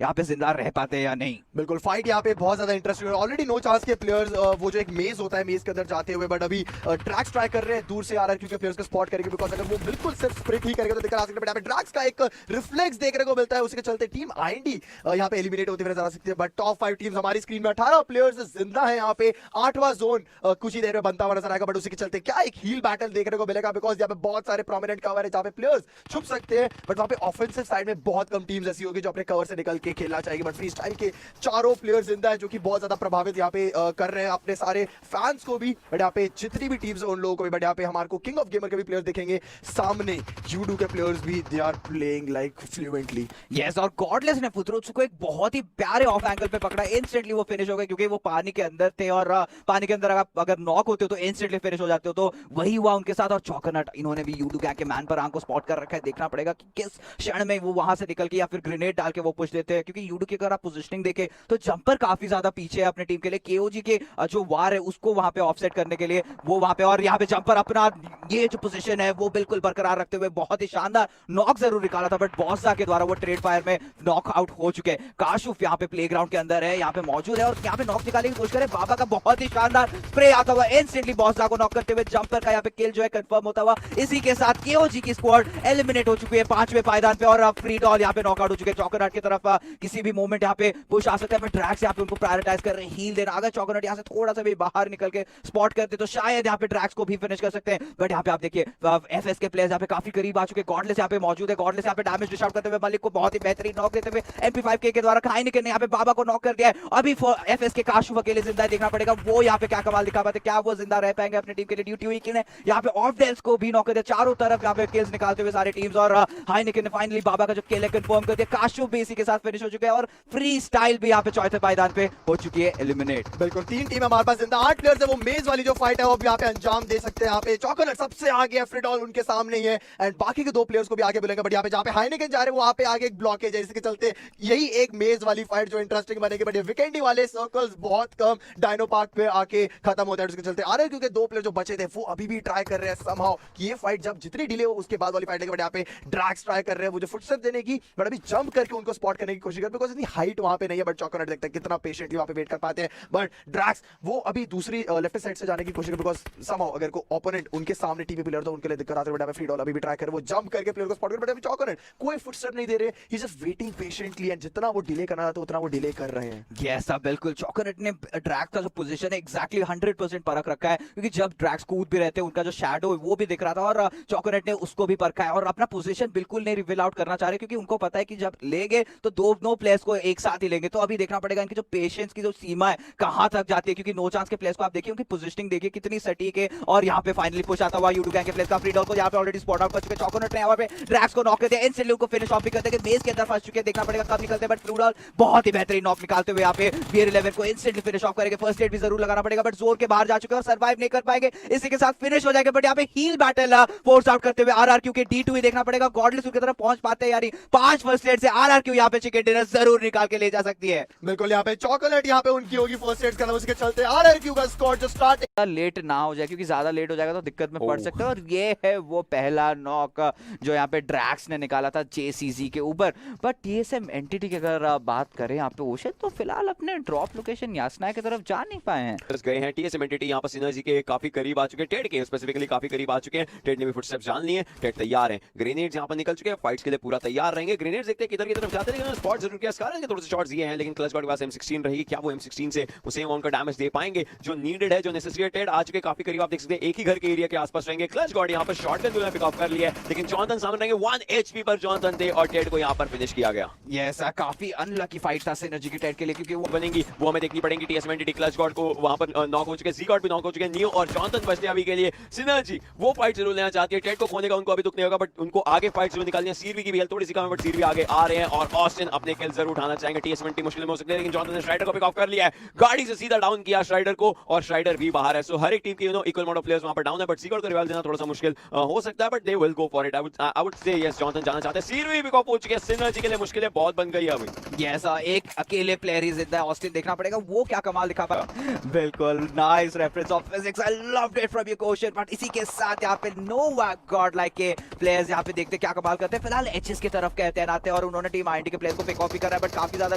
यहाँ पे जिंदा रह पाते हैं या नहीं। बिल्कुल फाइट यहाँ पे बहुत ज्यादा इंटरेस्टिंग है। ऑलरेडी नो चांस के प्लेयर्स वो जो एक मेज होता है, मेज के अंदर जाते हुए, बट अभी ट्रैक्स ट्राई कर रहे हैं, दूर से आ रहा है क्योंकि प्लेयर्स को स्पॉट करेंगे बिकॉज़ अगर वो बिल्कुल सिर्फ स्प्रिट ही करेंगे तो दिक्कत आ सकती है। बट ट्रैक्स का एक रिफ्लेक्स देखने को मिलता है, उसके चलते टीम आईएनडी यहाँ पे एलिमिनेट होती हुई नजर आ सकती है। बट टॉप 5 टीम्स हमारी स्क्रीन में 18 प्लेयर्स जिंदा है। यहाँ पे 8वां जोन कुछ ही देर में बनता हुआ नजर आएगा, बट उसी के चलते क्या एक हील बैटल देखने को मिलेगा बिकॉज़ यहाँ पे बहुत सारे प्रोमिनेंट कवर है जहाँ पे प्लेयर्स छुप सकते हैं, बट वहाँ पे ऑफेंसिव साइड में बहुत कम टीम्स ऐसी होगी जो अपने कवर से निकल के खेलना चाहेगी। बट फ्री स्टाइल के चारों प्लेयर्स जिंदा है जो कि बहुत ज्यादा प्रभावित यहाँ पे कर रहे हैं अपने सारे फैंस को भी, बट यहाँ पे जितनी भी टीम्स है उन लोगों को भी। बट यहाँ पे हमारे को किंग ऑफ गेमर के भी प्लेयर्स देखेंगे सामने, यूडू के प्लेयर्स भी they are playing like fluently. Yes, और गॉडलेस ने पुत्रोत्सु को एक बहुत ही प्यारे ऑफ एंगल पे पकड़ा, इंस्टेंटली वो फिनिश हो गए क्योंकि वो पानी के अंदर थे और पानी के अंदर अगर नॉक होते हो तो इंस्टेंटली फिनिश हो जाते हो, तो वही हुआ उनके साथ। और चौकनट इन्होंने भी यूडू गैंग के मैन पर आंख को स्पॉट कर रखा है। देखना पड़ेगा कि किस क्षण में वो वहां से निकल के या फिर ग्रेनेड डाल के वो पुश देते हैं, क्योंकि यूडू की अगर आप पोजीशनिंग देखें तो जंपर काफी ज्यादा पीछे है अपने टीम के लिए। केओजी के जो वार है उसको वहां पे ऑफसेट करने के लिए वो वहां पे, और यहाँ पे जंपर अपना ये जो पोजीशन है वो बिल्कुल बरकरार रखते हुए बहुत ही शानदार नॉक जरूर निकाला था, बट बॉसा के द्वारा वो ट्रेड फायर में नॉक आउट हो चुके हैं। काशुफ यहाँ पे प्लेग्राउंड के अंदर है, यहाँ पे मौजूद है और यहाँ पे नॉक निकालने की कोशिश करे। बाबा का बहुत ही शानदार स्प्रे आता हुआ इंस्टेंटली बॉसा को नॉक करते हुए जंपर का यहाँ पे किल जो है कंफर्म होता हुआ। इसी के साथ केओजी की स्क्वाड एलिमिनेट हो चुकी है 5वें पायदान पे, और फ्री डॉल यहाँ पे नॉकआउट हो चुके हैं। चौकनट की तरफ किसी भी मोमेंट यहाँ पे पुश आ सकता है, बट ड्रैक्स यहाँ पे उनको प्रायोरिटाइज कर रहे हैं, हील देना। अगर चौकनट यहाँ से थोड़ा सा भी बाहर निकल के स्पॉट करते तो शायद यहाँ पे ड्रैक्स को भी फिनिश कर सकते हैं, बट यहाँ पे आप देखिए एफएस के प्लेयर्स यहाँ पे काफी करीब आ चुके हैं। गॉडलेस यहाँ पे मौजूद है, गॉडलेस यहाँ पे डैमेज डिश आउट करते हुए मलिक को बहुत ही बेहतरीन नॉक देते हुए MP5K के द्वारा खाइनिकन ने यहाँ पे बाबा को नॉक कर दिया है। अभी एफएस के काशुफ अकेले जिंदा है, देखना पड़ेगा वो यहाँ पे क्या कमाल दिखा पाते, क्या वो जिंदा रह पाएंगे अपनी टीम के लिए। ड्यूटी हुई ने यहाँ पे ऑफ डेल्स को भी नॉक कर दिया, चारों तरफ यहाँ पे किल्स निकालते हुए सारे टीम्स, और हाइनिकन ने फाइनली बाबा का जो किल है कंफर्म कर दिया। काशुफ भी इसी के साथ फिनिश हो चुके हैं और फ्री स्टाइल भी यहाँ पे चौथे पायदान पे हो चुकी है एलिमिनेट। बिल्कुल 3 टीम हमारे पास जिंदा, 8 प्लेयर्स है। वो मेज वाली जो फाइट है वो भी यहाँ पे अंजाम दे सकते हैं। यहाँ पे चॉकलेट सबसे आगे है, फ्रिडॉल उनके सामने ही है एंड बाकी के 2 प्लेयर्स को भी आगे बुलाएंगे। बट यहाँ पे जहाँ पे हाइनिकन जा रहे हैं वो वहाँ पे आगे एक ब्लॉकेज है, जिसके चलते यही एक मेज वाली फाइट जो इंटरेस्टिंग बनेगी। बट ये वीकेंडी वाले सर्कल्स बहुत कम डायनो पार्क पे आके खत्म होता है, जिसके चलते आ रहे हैं क्योंकि 2 प्लेयर जो बचे थे वो अभी भी ट्राई कर रहे हैं समहाउ कि ये फाइट जब जितनी डिले हो उसके बाद वाली फाइट है। बट यहाँ पे ड्रैक्स ट्राई कर रहे हैं वो जो फुटस्टेप देने की, बट अभी जंप करके उनको स्पॉट करने की कोशिश कर, बिकॉज इतनी हाइट वहाँ पे नहीं है। बट चॉकलेट देखते हैं कितना पेशेंटली वहाँ पे वेट कर पाते हैं। बट ड्रैक्स वो अभी दूसरी लेफ्ट साइड से जाने की कोशिश कर, बिकॉज समहाउ अगर को ओपोनेंट उनके सामने टीवी प्लेयर तो उनके लिए दिक्कत आती है। बट फ्रीडॉल अभी भी ट्राई कर, वो जंप करके प्लेयर को स्पॉट कर, बट अभी चॉकलेट कोई फुटस्टेप नहीं दे रहे, ही जस्ट वेटिंग पेशेंटली एंड जितना वो डिले करना था उतना वो डिले कर रहे हैं। यस बिल्कुल, चॉकलेट ने ड्रैक्स का जो पोजीशन है एग्जैक्टली 100% परख रखा है, क्योंकि जब ड्रैक्स कूद भी रहते हैं उनका जो शैडो है वो भी दिख रहा था और चॉकलेट ने उसको भी परखा है और अपना पोजीशन बिल्कुल नहीं रिवील आउट करना चाह रहे, क्योंकि उनको पता है कि जब लेंगे तो दोनों प्लेयर्स को एक साथ ही लेंगे। तो अभी देखना पड़ेगा इनकी जो पेशेंस की जो सीमा है कहां तक जाती है, क्योंकि नो चांस के प्लेयर्स को आप देखिए उनकी पोजीशनिंग देखिए कितनी सटीक है। और यहाँ पे फाइनली पुश आता हुआ यूडू गैंग के प्लेयर्स का फ्रीडॉल को यहाँ पे ऑलरेडी स्पॉट आउट कर चुके। चॉकलेट ने यहाँ पे ड्रैक्स को नॉक कर दिया, इंस्टेंटली उनको फिनिश ऑफ भी करते हैं, मेज के अंदर फंस चुके हैं। देखना पड़ेगा कब निकलते हैं, बट फ्रीडॉल बहुत ही बेहतरीन नॉक निकालते हुए यहाँ पे BR11 को इंस्टेंटली फिनिश ऑफ करेंगे। फर्स्ट एड भी जरूर लगाना पड़ेगा, बट जोर के बाहर जा चुके हैं और सर्वाइव नहीं कर पाएंगे, इसी के साथ फिनिश हो जाएगा। बट यहाँ पे हील बैटल फोर्स आउट करते हुए RRQ के D2 ही देखना पड़ेगा गॉडलेस उनकी तरफ पहुंच पाते हैं, यानी 5 फर्स्ट एड से RRQ यहाँ पे चिकन डिनर जरूर निकाल के ले जा सकती है। बिल्कुल यहाँ पे चॉकलेट यहाँ पे उनकी होगी फर्स्ट एड करना, उसके चलते RRQ का स्कोर जो स्टार्ट लेट ना हो जाए, क्योंकि ज्यादा लेट हो जाएगा तो दिक्कत में पड़ सकता है। और ये है वो पहला नॉक जो यहाँ पे ड्रैक्स ने निकाला था JCZ के ऊपर। बट TSM एंटिटी की अगर बात करें यहाँ पे ओशन, तो फिलहाल अपने ड्रॉप लोकेशन यासना की तरफ जा नहीं पाए हैं। गए हैं TSM एंटिटी यहाँ पर सिनर्जी के काफी करीब आ चुके हैं, टेड के स्पेसिफिकली काफी करीब आ चुके हैं। टेड ने भी फुटस्टेप जान लिए, टेड तैयार है, ग्रेनेड्स यहाँ पर निकल चुके हैं, फाइट्स के लिए पूरा तैयार रहेंगे। ग्रेनेड्स देखते हैं किधर की तरफ जाते हैं, लेकिन स्पॉट जरूर किया स्कारन के थोड़े से शॉट्स दिए हैं, लेकिन क्लच गॉड के पास M16 रहेगी, क्या वो M16 से उसे अमाउंट का डैमेज दे पाएंगे जो नीडेड है, जो नेसेसिटेड आ चुके काफी करीब। आप देख सकते हैं एक ही घर के एरिया के आसपास रहेंगे। क्लच गॉड यहाँ पर शॉटगन दुनिया पिक अप कर लिया है, लेकिन जॉनथन सामने रहेंगे। 1 HP पर जॉनथन थे और टेड को यहाँ पर फिनिश किया गया। यस काफी अनलकी फाइट था सिनर्जी की टेड के लिए, क्योंकि वो बनेंगी वो हमें देखनी पड़ेगी। TSM एंटिटी क्लच गॉड को वहां पर नॉक हो चुके हैं, Z-God भी नॉक हो चुके हैं, नियो और जॉनथन बचते अभी के लिए। सिनर्जी वो फाइट जरूर लेना चाहती है, टेड को खोने का उनको अभी दुख नहीं होगा, बट उनको आगे फाइट जरूर निकालनी है। सीरवी की भी हेल्थ थोड़ी सी कम है, बट सीरवी आगे आ रहे हैं और ऑस्टिन अपने किल जरूर उठाना चाहेंगे। TSM एंटिटी मुश्किल में हो सकते हैं, लेकिन जॉनथन ने स्ट्राइडर को पिक ऑफ कर लिया है, गाड़ी से सीधा डाउन किया स्ट्राइडर को और स्ट्राइडर भी बाहर है। सो हर एक टीम की इक्वल अमाउंट ऑफ प्लेयर्स वहां पर डाउन है, बट Z-God को रिवाइव देना थोड़ा सा मुश्किल हो सकता है, but they will go for it. I would say yes Jonathan जाना चाहते हैं। सीरवी पिक ऑफ हो चुके हैं, सिनर्जी के लिए मुश्किलें बहुत बन गई है अभी। यस एक अकेले प्लेयर ही जिंदा है, ऑस्टिन देखना पड़ेगा वो क्या कमाल दिखा पाएगा। बिल्कुल nice reference of physics, I loved it from your question. But इसी के साथ यहाँ पे नोवा गॉड लाइक के प्लेयर्स यहाँ पे देखते क्या कमाल करते हैं। फिलहाल एचएस की तरफ कहते हैं आते हैं और उन्होंने टीम आईडी के प्लेयर को पिक ऑफ कर रहा है, बट काफी ज्यादा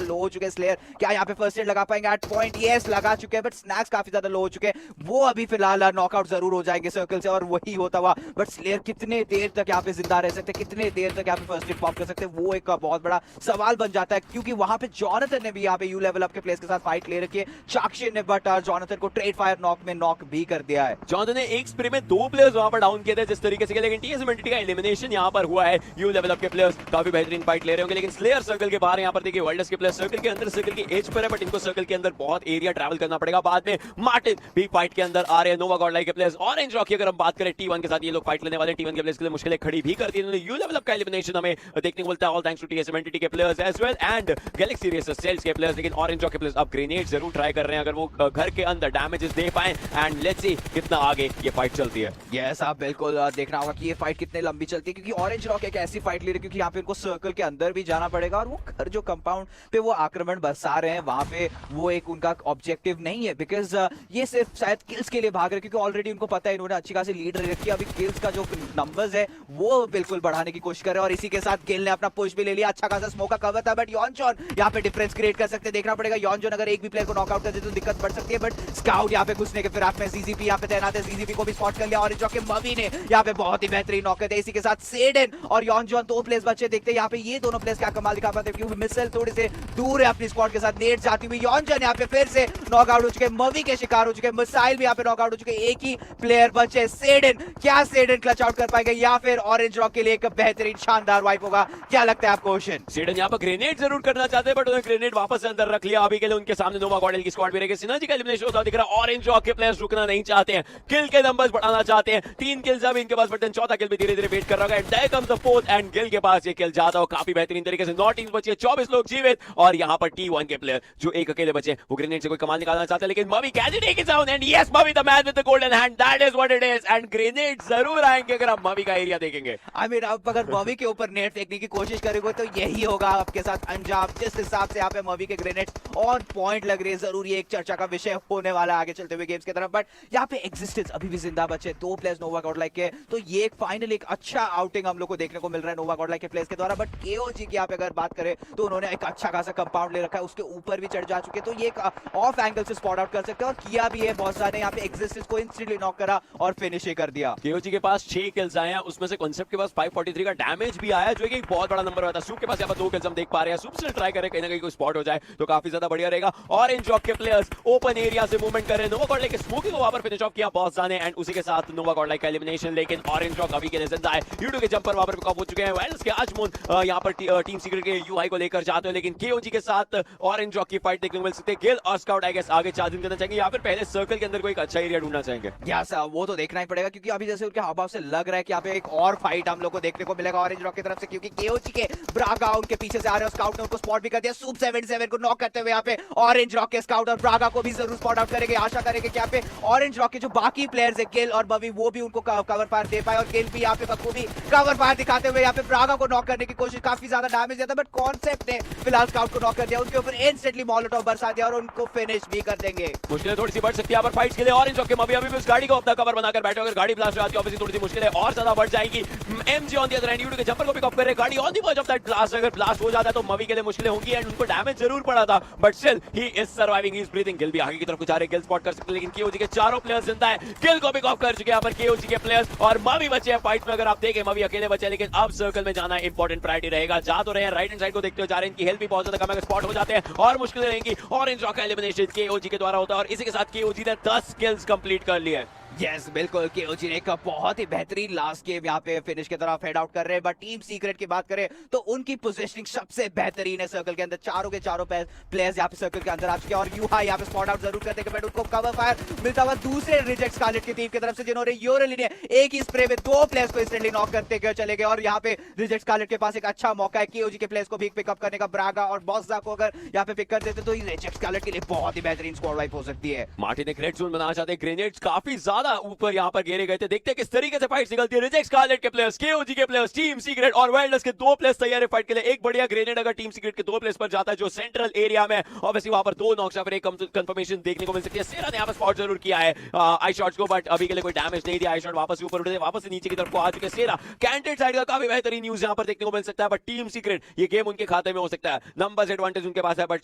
लो हो चुके हैं स्लेयर। क्या यहाँ पे फर्स्ट एड लगा पाएंगे एट पॉइंट? यस लगा चुके हैं, बट स्नैक्स काफी ज्यादा लो हो चुके हैं, वो अभी फिलहाल नॉकआउट जरूर हो जाएंगे सर्कल से और वही होता हुआ। बट स्लेयर कितने देर तक यहाँ पे जिंदा रह सकते हैं, कितने देर तक यहाँ पे फर्स्ट एड पॉप कर सकते हैं, वो एक बहुत बड़ा सवाल बन जाता है, क्योंकि वहां पे जॉनथन ने भी यहाँ पे यू लेवल अप के प्लेयर्स के साथ फाइट ले रखी है। चाक्षी ने बट जॉनथन को ट्रेड फायर नॉक में नॉक भी कर दिया है। जॉनथन ने एक स्प्रे में 2 प्लेयर्स वहां पर डाउन किए थे जिस तरीके से, लेकिन TSM एंटिटी का एलिमिनेशन यहां पर हुआ है। यू लेवल अप के प्लेयर्स काफी बेहतरीन फाइट ले रहे होंगे, लेकिन स्लेयर सर्कल के बाहर यहां पर देखिए वर्ल्ड्स के प्लेयर्स सर्कल के अंदर, सर्कल की एज पर है, बट इनको सर्कल के अंदर बहुत एरिया ट्रैवल करना पड़ेगा। बाद में मार्टिन भी फाइट के अंदर आ रहे हैं। नोवा गॉडलाइक के प्लेयर्स, ऑरेंज रॉकी अगर हम बात करें T1 के साथ ये लोग फाइट लेने वाले, T1 के प्लेयर्स के लिए मुश्किलें खड़ी भी करती है। यू लेवल अप का एलिमिनेशन हमें देखने को मिलता है, all thanks to TSM Entity के players as well and Galaxy Racers सेल्स के प्लेयर्स। लेकिन ऑरेंज रॉकी के प्लेयर्स अब ग्रेनेड जरूर ट्राई कर रहे हैं, अगर वो घर के अंदर डैमेजेस दे पाए, एंड लेट्स सी कितना आगे ये फाइट चलती है। यस आप बिल्कुल देखना होगा कि ये फाइट कितने लंबी चलती है, क्योंकि ऑरेंज रॉक एक ऐसी फाइट ले रही है क्योंकि यहाँ पे उनको सर्कल के अंदर भी जाना पड़ेगा और वो घर जो कंपाउंड पे वो आक्रमण बरसा रहे हैं वहां पे वो एक उनका ऑब्जेक्टिव नहीं है, बिकॉज ये सिर्फ शायद किल्स के लिए भाग रहे, क्योंकि ऑलरेडी उनको पता है इन्होंने अच्छी खासी लीड रखी है। अभी किल्स का जो नंबर्स है वो बिल्कुल बढ़ाने की कोशिश कर रहे हैं और इसी के साथ गिल ने अपना पुश भी ले लिया। अच्छा खासा स्मोक का कवर था, बट यॉनजॉन यहाँ पे डिफरेंस क्रिएट कर सकते हैं। देखना पड़ेगा यॉनजॉन अगर एक भी प्लेयर को नॉकआउट कर दे तो दिक्कत बढ़ सकती है, बट स्काउट यहाँ पे घुसने के फिराक में ZZP यहाँ पे तैनात है, ZZP को भी स्पॉट कर लिया और जो कि मवी ने यहाँ पे बहुत ही बेहतरीन नॉक कर दिया। इसी के साथ सेडन और यॉनजॉन 2 प्लेयर्स बचे, देखते हैं यहाँ पे ये दोनों प्लेयर्स क्या कमाल दिखा पाते हैं, क्योंकि मिसल थोड़ी से दूर है अपनी स्क्वाड के साथ। नेट जाती हुई यॉनजॉन यहाँ पे फिर से नॉकआउट हो चुके हैं, मवी के शिकार हो चुके हैं, मिसाइल भी यहाँ पे नॉकआउट हो चुके हैं। एक ही प्लेयर बचे सेडन, क्या सेडन क्लच आउट कर पाएंगे या फिर ऑरेंज रॉक के लिए एक बेहतरीन शानदार वाइप होगा? क्या लगता है आपको ओशन? सेडन यहाँ पर ग्रेनेड जरूर करना चाहते हैं बट उन्होंने ग्रेनेड वापस से अंदर रख लिया। अभी के लिए उनके सामने नोवा गॉडेल की स्क्वाड भी रहेगी। सिनर्जी का एलिमिनेशन होता दिख रहा है। ऑरेंज रॉक के प्लेयर्स रुकना नहीं चाहते हैं, किल के नंबर्स बढ़ाना चाहते हैं। 3 किल्स अभी इनके पास, बटन चौथा किल भी धीरे धीरे वेट कर रहा है। There comes the fourth and गिल के पास ये किल जाता हो काफी बेहतरीन तरीके से। 9 टीम्स बची है, 24 लोग जीवित और यहाँ पर T1 के प्लेयर जो एक अकेले बचे वो ग्रेनेड से कोई कमाल निकालना चाहते हैं, लेकिन मवी can he take it down and yes मवी the man with the golden hand, that is what it is. And grenade जरूर आएंगे अगर आप मवी का एरिया देखेंगे। आई मीन आप अगर मवी के ऊपर नेट फेंकने की कोशिश करोगे तो यही होगा आपके साथ अंजाम। जिस हिसाब से यहाँ पे मवी के ग्रेनेड ऑन पॉइंट लग रही है, जरूर ये एक चर्चा का विषय होने वाला है आगे चलते हुए गेम्स की तरफ। बट यहाँ पे एग्जिस्टेंस अभी भी जिंदा बचे 2 प्लेयर्स नोवा गॉडलाइक के, तो ये एक फाइनल एक अच्छा आउटिंग हम लोग को देखने को मिल रहा है नोवा गॉडलाइक के प्लेयर्स के द्वारा। बट केओजी की यहाँ पे अगर बात करें तो उन्होंने एक अच्छा खासा कंपाउंड ले रखा है, उसके ऊपर भी चढ़ जा चुके, तो ये एक ऑफ एंगल से स्पॉट आउट कर सकते हैं और किया भी है। बहुत सारे यहाँ पे एग्जिस्टेंस को इंस्टेंटली नॉक करा और फिनिश ही कर दिया। केओजी के पास 6 किल्स आए हैं, उसमें से कॉन्सेप्ट के पास 543 का डैमेज भी आया जो कि एक बहुत बड़ा नंबर होता है। सूप के पास यहाँ पर 2 किल्स हम देख पा रहे हैं। सूप से ट्राई करे कहीं ना कहीं कोई स्पॉट हो जाए तो काफी ज्यादा बढ़िया रहेगा। ऑरेंज रॉक के प्लेयर्स ओपन एरिया से मूवमेंट कर रहे हैं। नोवा गॉडलाइक के स्मोकिंग को वहां पर फिनिश ऑफ किया बॉस ने एंड उसी के साथ नोवा गॉडलाइक का एलिमिनेशन। लेकिन ऑरेंज रॉक अभी के लिए जिंदा है। यूडो के जंपर वहां पर पिकअप हो चुके हैं। वेल्स के आजमून यहाँ पर टीम सीक्रेट के यूआई को लेकर जाते हैं, लेकिन केओजी के साथ ऑरेंज रॉक की फाइट देखने को मिल सकती है। गिल और स्काउट आई गेस आगे चार्जिंग करना चाहेंगे या फिर पहले सर्कल के अंदर कोई एक अच्छा एरिया ढूंढना चाहेंगे। यस वो तो देखना ही पड़ेगा क्योंकि अभी जैसे उनके हाव से लग रहा है कि यहाँ पे एक और फाइट हम लोग को देखने को मिलेगा ऑरेंज रॉक की तरफ से, क्योंकि केओजी के ब्रागा उनके पीछे से आ रहे हैं। स्काउट ने उनको स्पॉट भी कर दिया। सूप 77 को नॉक करते हुए यहाँ पे ऑरेंज रॉक के स्काउट और ब्रागा को भी जरूर स्पॉट आउट करेंगे। आशा करेंगे कि यहाँ पे ऑरेंज रॉक के जो बाकी प्लेयर्स है गिल और बवी वो भी उनको कवर फायर दे पाए और गिल भी यहाँ पे बखूबी कवर फायर दिखाते हुए यहाँ पे ब्रागा को नॉक करने की कोशिश, काफी ज्यादा डैमेज दिया था बट कॉन्सेप्ट ने फिलहाल स्काउट को नॉक कर दिया, उनके ऊपर इंस्टेंटली मॉलोटॉव बरसा दिया और उनको फिनिश भी कर देंगे। मुश्किलें थोड़ी सी बढ़ सकती है यहाँ पर फाइट्स के लिए। ऑरेंज रॉक के मवी अभी भी उस गाड़ी को अपना कवर बनाकर बैठे, अगर गाड़ी ब्लास्ट हो जाती है ऑब्वियसली थोड़ी सी मुश्किलें और ज्यादा बढ़ जाएगी। MG on the other end यूडो के जंपर को पिक अप कर रहे, गाड़ी on the verge of that blast, अगर ब्लास्ट हो जाता है तो मवी के लिए मुश्किलें होंगी एंड उनको डैमेज जरूर पड़ा था but still he is surviving, he is breathing. Gill भी आगे की तरफ जा रहे, गिल स्पॉट कर सकते हैं लेकिन केओजी के चारों प्लेयर्स जिंदा है। गिल को पिक अप कर चुके हैं यहाँ पर केओजी के प्लेयर्स और मवी बचे हैं फाइट में। अगर आप देखें मवी अकेले बचे हैं लेकिन अब सर्कल में जाना इंपॉर्टेंट प्रायोरिटी रहेगा। जा तो रहे हैं, राइट हैंड साइड को देखते हुए जा रहे हैं, इनकी हेल्थ भी बहुत ज्यादा कम है, स्पॉट हो जाते हैं और मुश्किलें रहेंगी। ऑरेंज रॉक का एलिमिनेशन केओजी के द्वारा होता है और इसी के साथ केओजी ने 10 किल्स कंप्लीट कर लिए। यस बिल्कुल, केओजी ने एक बहुत ही बेहतरीन लास्ट गेम यहाँ पे फिनिश की तरफ हेड आउट कर रहे हैं। बट टीम सीक्रेट की बात करें तो उनकी पोजीशनिंग सबसे बेहतरीन है सर्कल के अंदर। चारों के चारों प्लेयर्स यहाँ पे सर्कल के अंदर आ चुके हैं और यूहा यहाँ पे स्पॉट आउट जरूर करते हैं बट उनको कवर फायर मिलता हुआ दूसरे रिजेक्ट स्कारलेट की टीम की तरफ से, जिन्होंने यूरेली ने एक ही स्प्रे में 2 प्लेयर्स को इंस्टेंटली नॉक करते हुए चले गए। और यहाँ पे रिजेक्ट स्कारलेट के पास एक अच्छा मौका है केओजी के प्लेयर्स को भी पिकअप करने का। ब्रागा और बॉस्जा को अगर यहाँ पे पिक कर देते तो रिजेक्ट स्कारलेट के लिए बहुत ही बेहतरीन स्क्वाड वाइप हो सकती है। मार्टिन ने ग्रेट जोन बनाना चाहते हैं, ग्रेनेड्स काफी ज्यादा ऊपर यहाँ पर घेरे गए थे। देखते हैं किस तरीके से फाइट निकलती है। रिजेक्ट स्कारलेट के प्लेयर्स, केओजी के प्लेयर्स, टीम सीक्रेट और वाइल्डर्स के 2 प्लेयर्स तैयार है फाइट के लिए। एक बढ़िया ग्रेनेड अगर टीम सीक्रेट के 2 प्लेयर्स पर जाता है जो सेंट्रल एरिया में, ऑब्वियसली वहां पर 2 नॉक्स या फिर एक कंफर्मेशन देखने को मिल सकती है। सेरा ने यहाँ पर स्पॉट जरूर किया है आई शॉट्स को बट अभी के लिए कोई डैमेज नहीं दिया। आई शॉट वापस ऊपर उठे, वापस से नीचे की तरफ को आ चुके। सेरा कैंटेड साइड का काफी बेहतरीन न्यूज यहाँ पर देखने को मिल सकता है बट टीम सीक्रेट ये गेम उनके खाते में हो सकता है। नंबर्स एडवांटेज उनके पास है but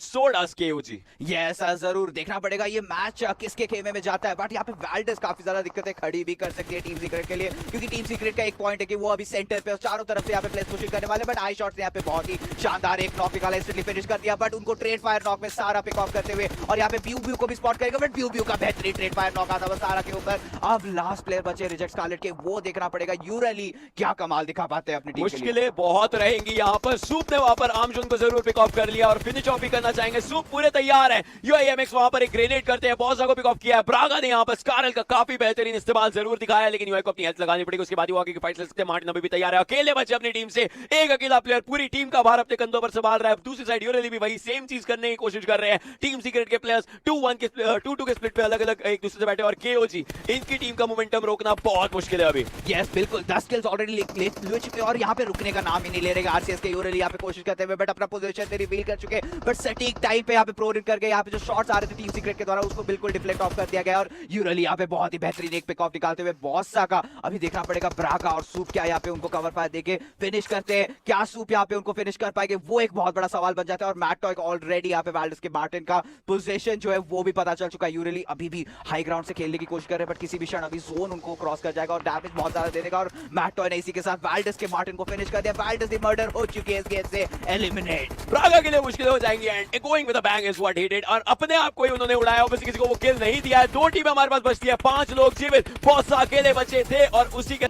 so does KOG. Yes जरूर देखना पड़ेगा ये मैच किसके खेमे में जाता है। बट यहाँ पे वाइल्डर्स काफी ज्यादा दिक्कतें खड़ी भी कर सकती है टीम सीक्रेट के लिए, क्योंकि टीम सीक्रेट का एक पॉइंट है कि वो अभी सेंटर पे और चारों तरफ से यहाँ पे प्लेस कोशिश करने वाले। बट आई शॉट्स ने यहाँ पे बहुत ही शानदार एक नॉक निकाला, इंस्टेंटली फिनिश कर दिया। बट उनको ट्रेड फायर नॉक में सारा पिक ऑफ करते हुए और यहाँ पे ब्यू को भी स्पॉट करेगा बट ब्यू का बेहतरीन ट्रेड फायर नॉक आता है सारा के ऊपर। अब लास्ट प्लेयर बचे रिजेक्ट स्कारलेट के, वो देखना पड़ेगा यूरेली क्या कमाल दिखा पाते हैं अपनी टीम के लिए। मुश्किलें बहुत रहेंगी यहाँ पर। सूप ने वहां पर आमजोन को जरूर पिक ऑफ कर लिया और फिनिश ऑफ भी करना चाहेंगे। सूप पूरे तैयार है। यूआईएमएक्स वहां पर एक ग्रेनेड करते हैं, बॉसा को पिक ऑफ किया है। ब्रागा ने यहाँ पर स्कारल का काफी बेहतरीन इस्तेमाल जरूर दिखाया लेकिन यूआई को अपनी हेल्थ लगानी पड़ेगी, उसके बाद वो आगे की फाइट ले सकते हैं। मार्टिन अभी भी तैयार है, अकेले बचे अपनी टीम से, एक अकेला प्लेयर पूरी टीम का भार अपने कंधों पर संभाल रहा है। दूसरी साइड यूरेली भी वही सेम चीज करने की कोशिश कर रहे हैं। टीम सीक्रेट के प्लेयर्स 2-2 के स्प्लिट पे अलग अलग एक दूसरे से बैठे और केओजी इनकी टीम का मोमेंटम रोकना बहुत मुश्किल है अभी। यस बिल्कुल, 10 किल्स ऑलरेडी ले चुके और यहाँ पे रुकने का नाम ही नहीं ले रहे आरसीएस के यूरेली यहाँ पे कोशिश करते हुए बट अपना पोजीशन पे रिवील कर चुके बट सटीक टाइम पे यहाँ पे प्रो कर गए। यहाँ पे जो शॉट्स आ रहे थे टीम सीक्रेट के द्वारा उसको बिल्कुल डिफ्लेक्ट ऑफ कर दिया गया और यूरेली यहाँ पे बहुत ही बेहतरीन एक पिक ऑफ निकालते हुए बॉसा का अभी देखना पड़ेगा। ब्रागा और सूप क्या यहाँ पे उनको कवर फायर देके फिनिश करते हैं, क्या सूप यहाँ पे उनको फिनिश कर पाएंगे वो एक बहुत बड़ा सवाल बन जाता है। और मैट टॉयक ऑलरेडी यहाँ पे वाइल्डर्स के मार्टिन का पोजीशन जो है वो भी पता चल चुका है। यूरेली अभी भी हाई ग्राउंड से खेलने की कोशिश कर रहे हैं बट किसी भी क्षण अभी जोन उनको क्रॉस कर जाएगा और डैमेज बहुत ज्यादा दे देगा और मैट टॉय ने इसी के साथ वाइल्डर्स के मार्टिन को फिनिश कर दिया। वाइल्डर्स की मर्डर हो चुकी है इस गेम से एलिमिनेट। ब्रागा के लिए मुश्किल हो जाएंगी and going with a bang is what he did और अपने आप को ही उन्होंने उड़ाया। ऑब्वियसली किसी को वो किल नहीं दिया है। 2 टीमें हमारे पास बचती है, 5 लोग जीवित, बहुत सा अकेले बचे थे और उसी के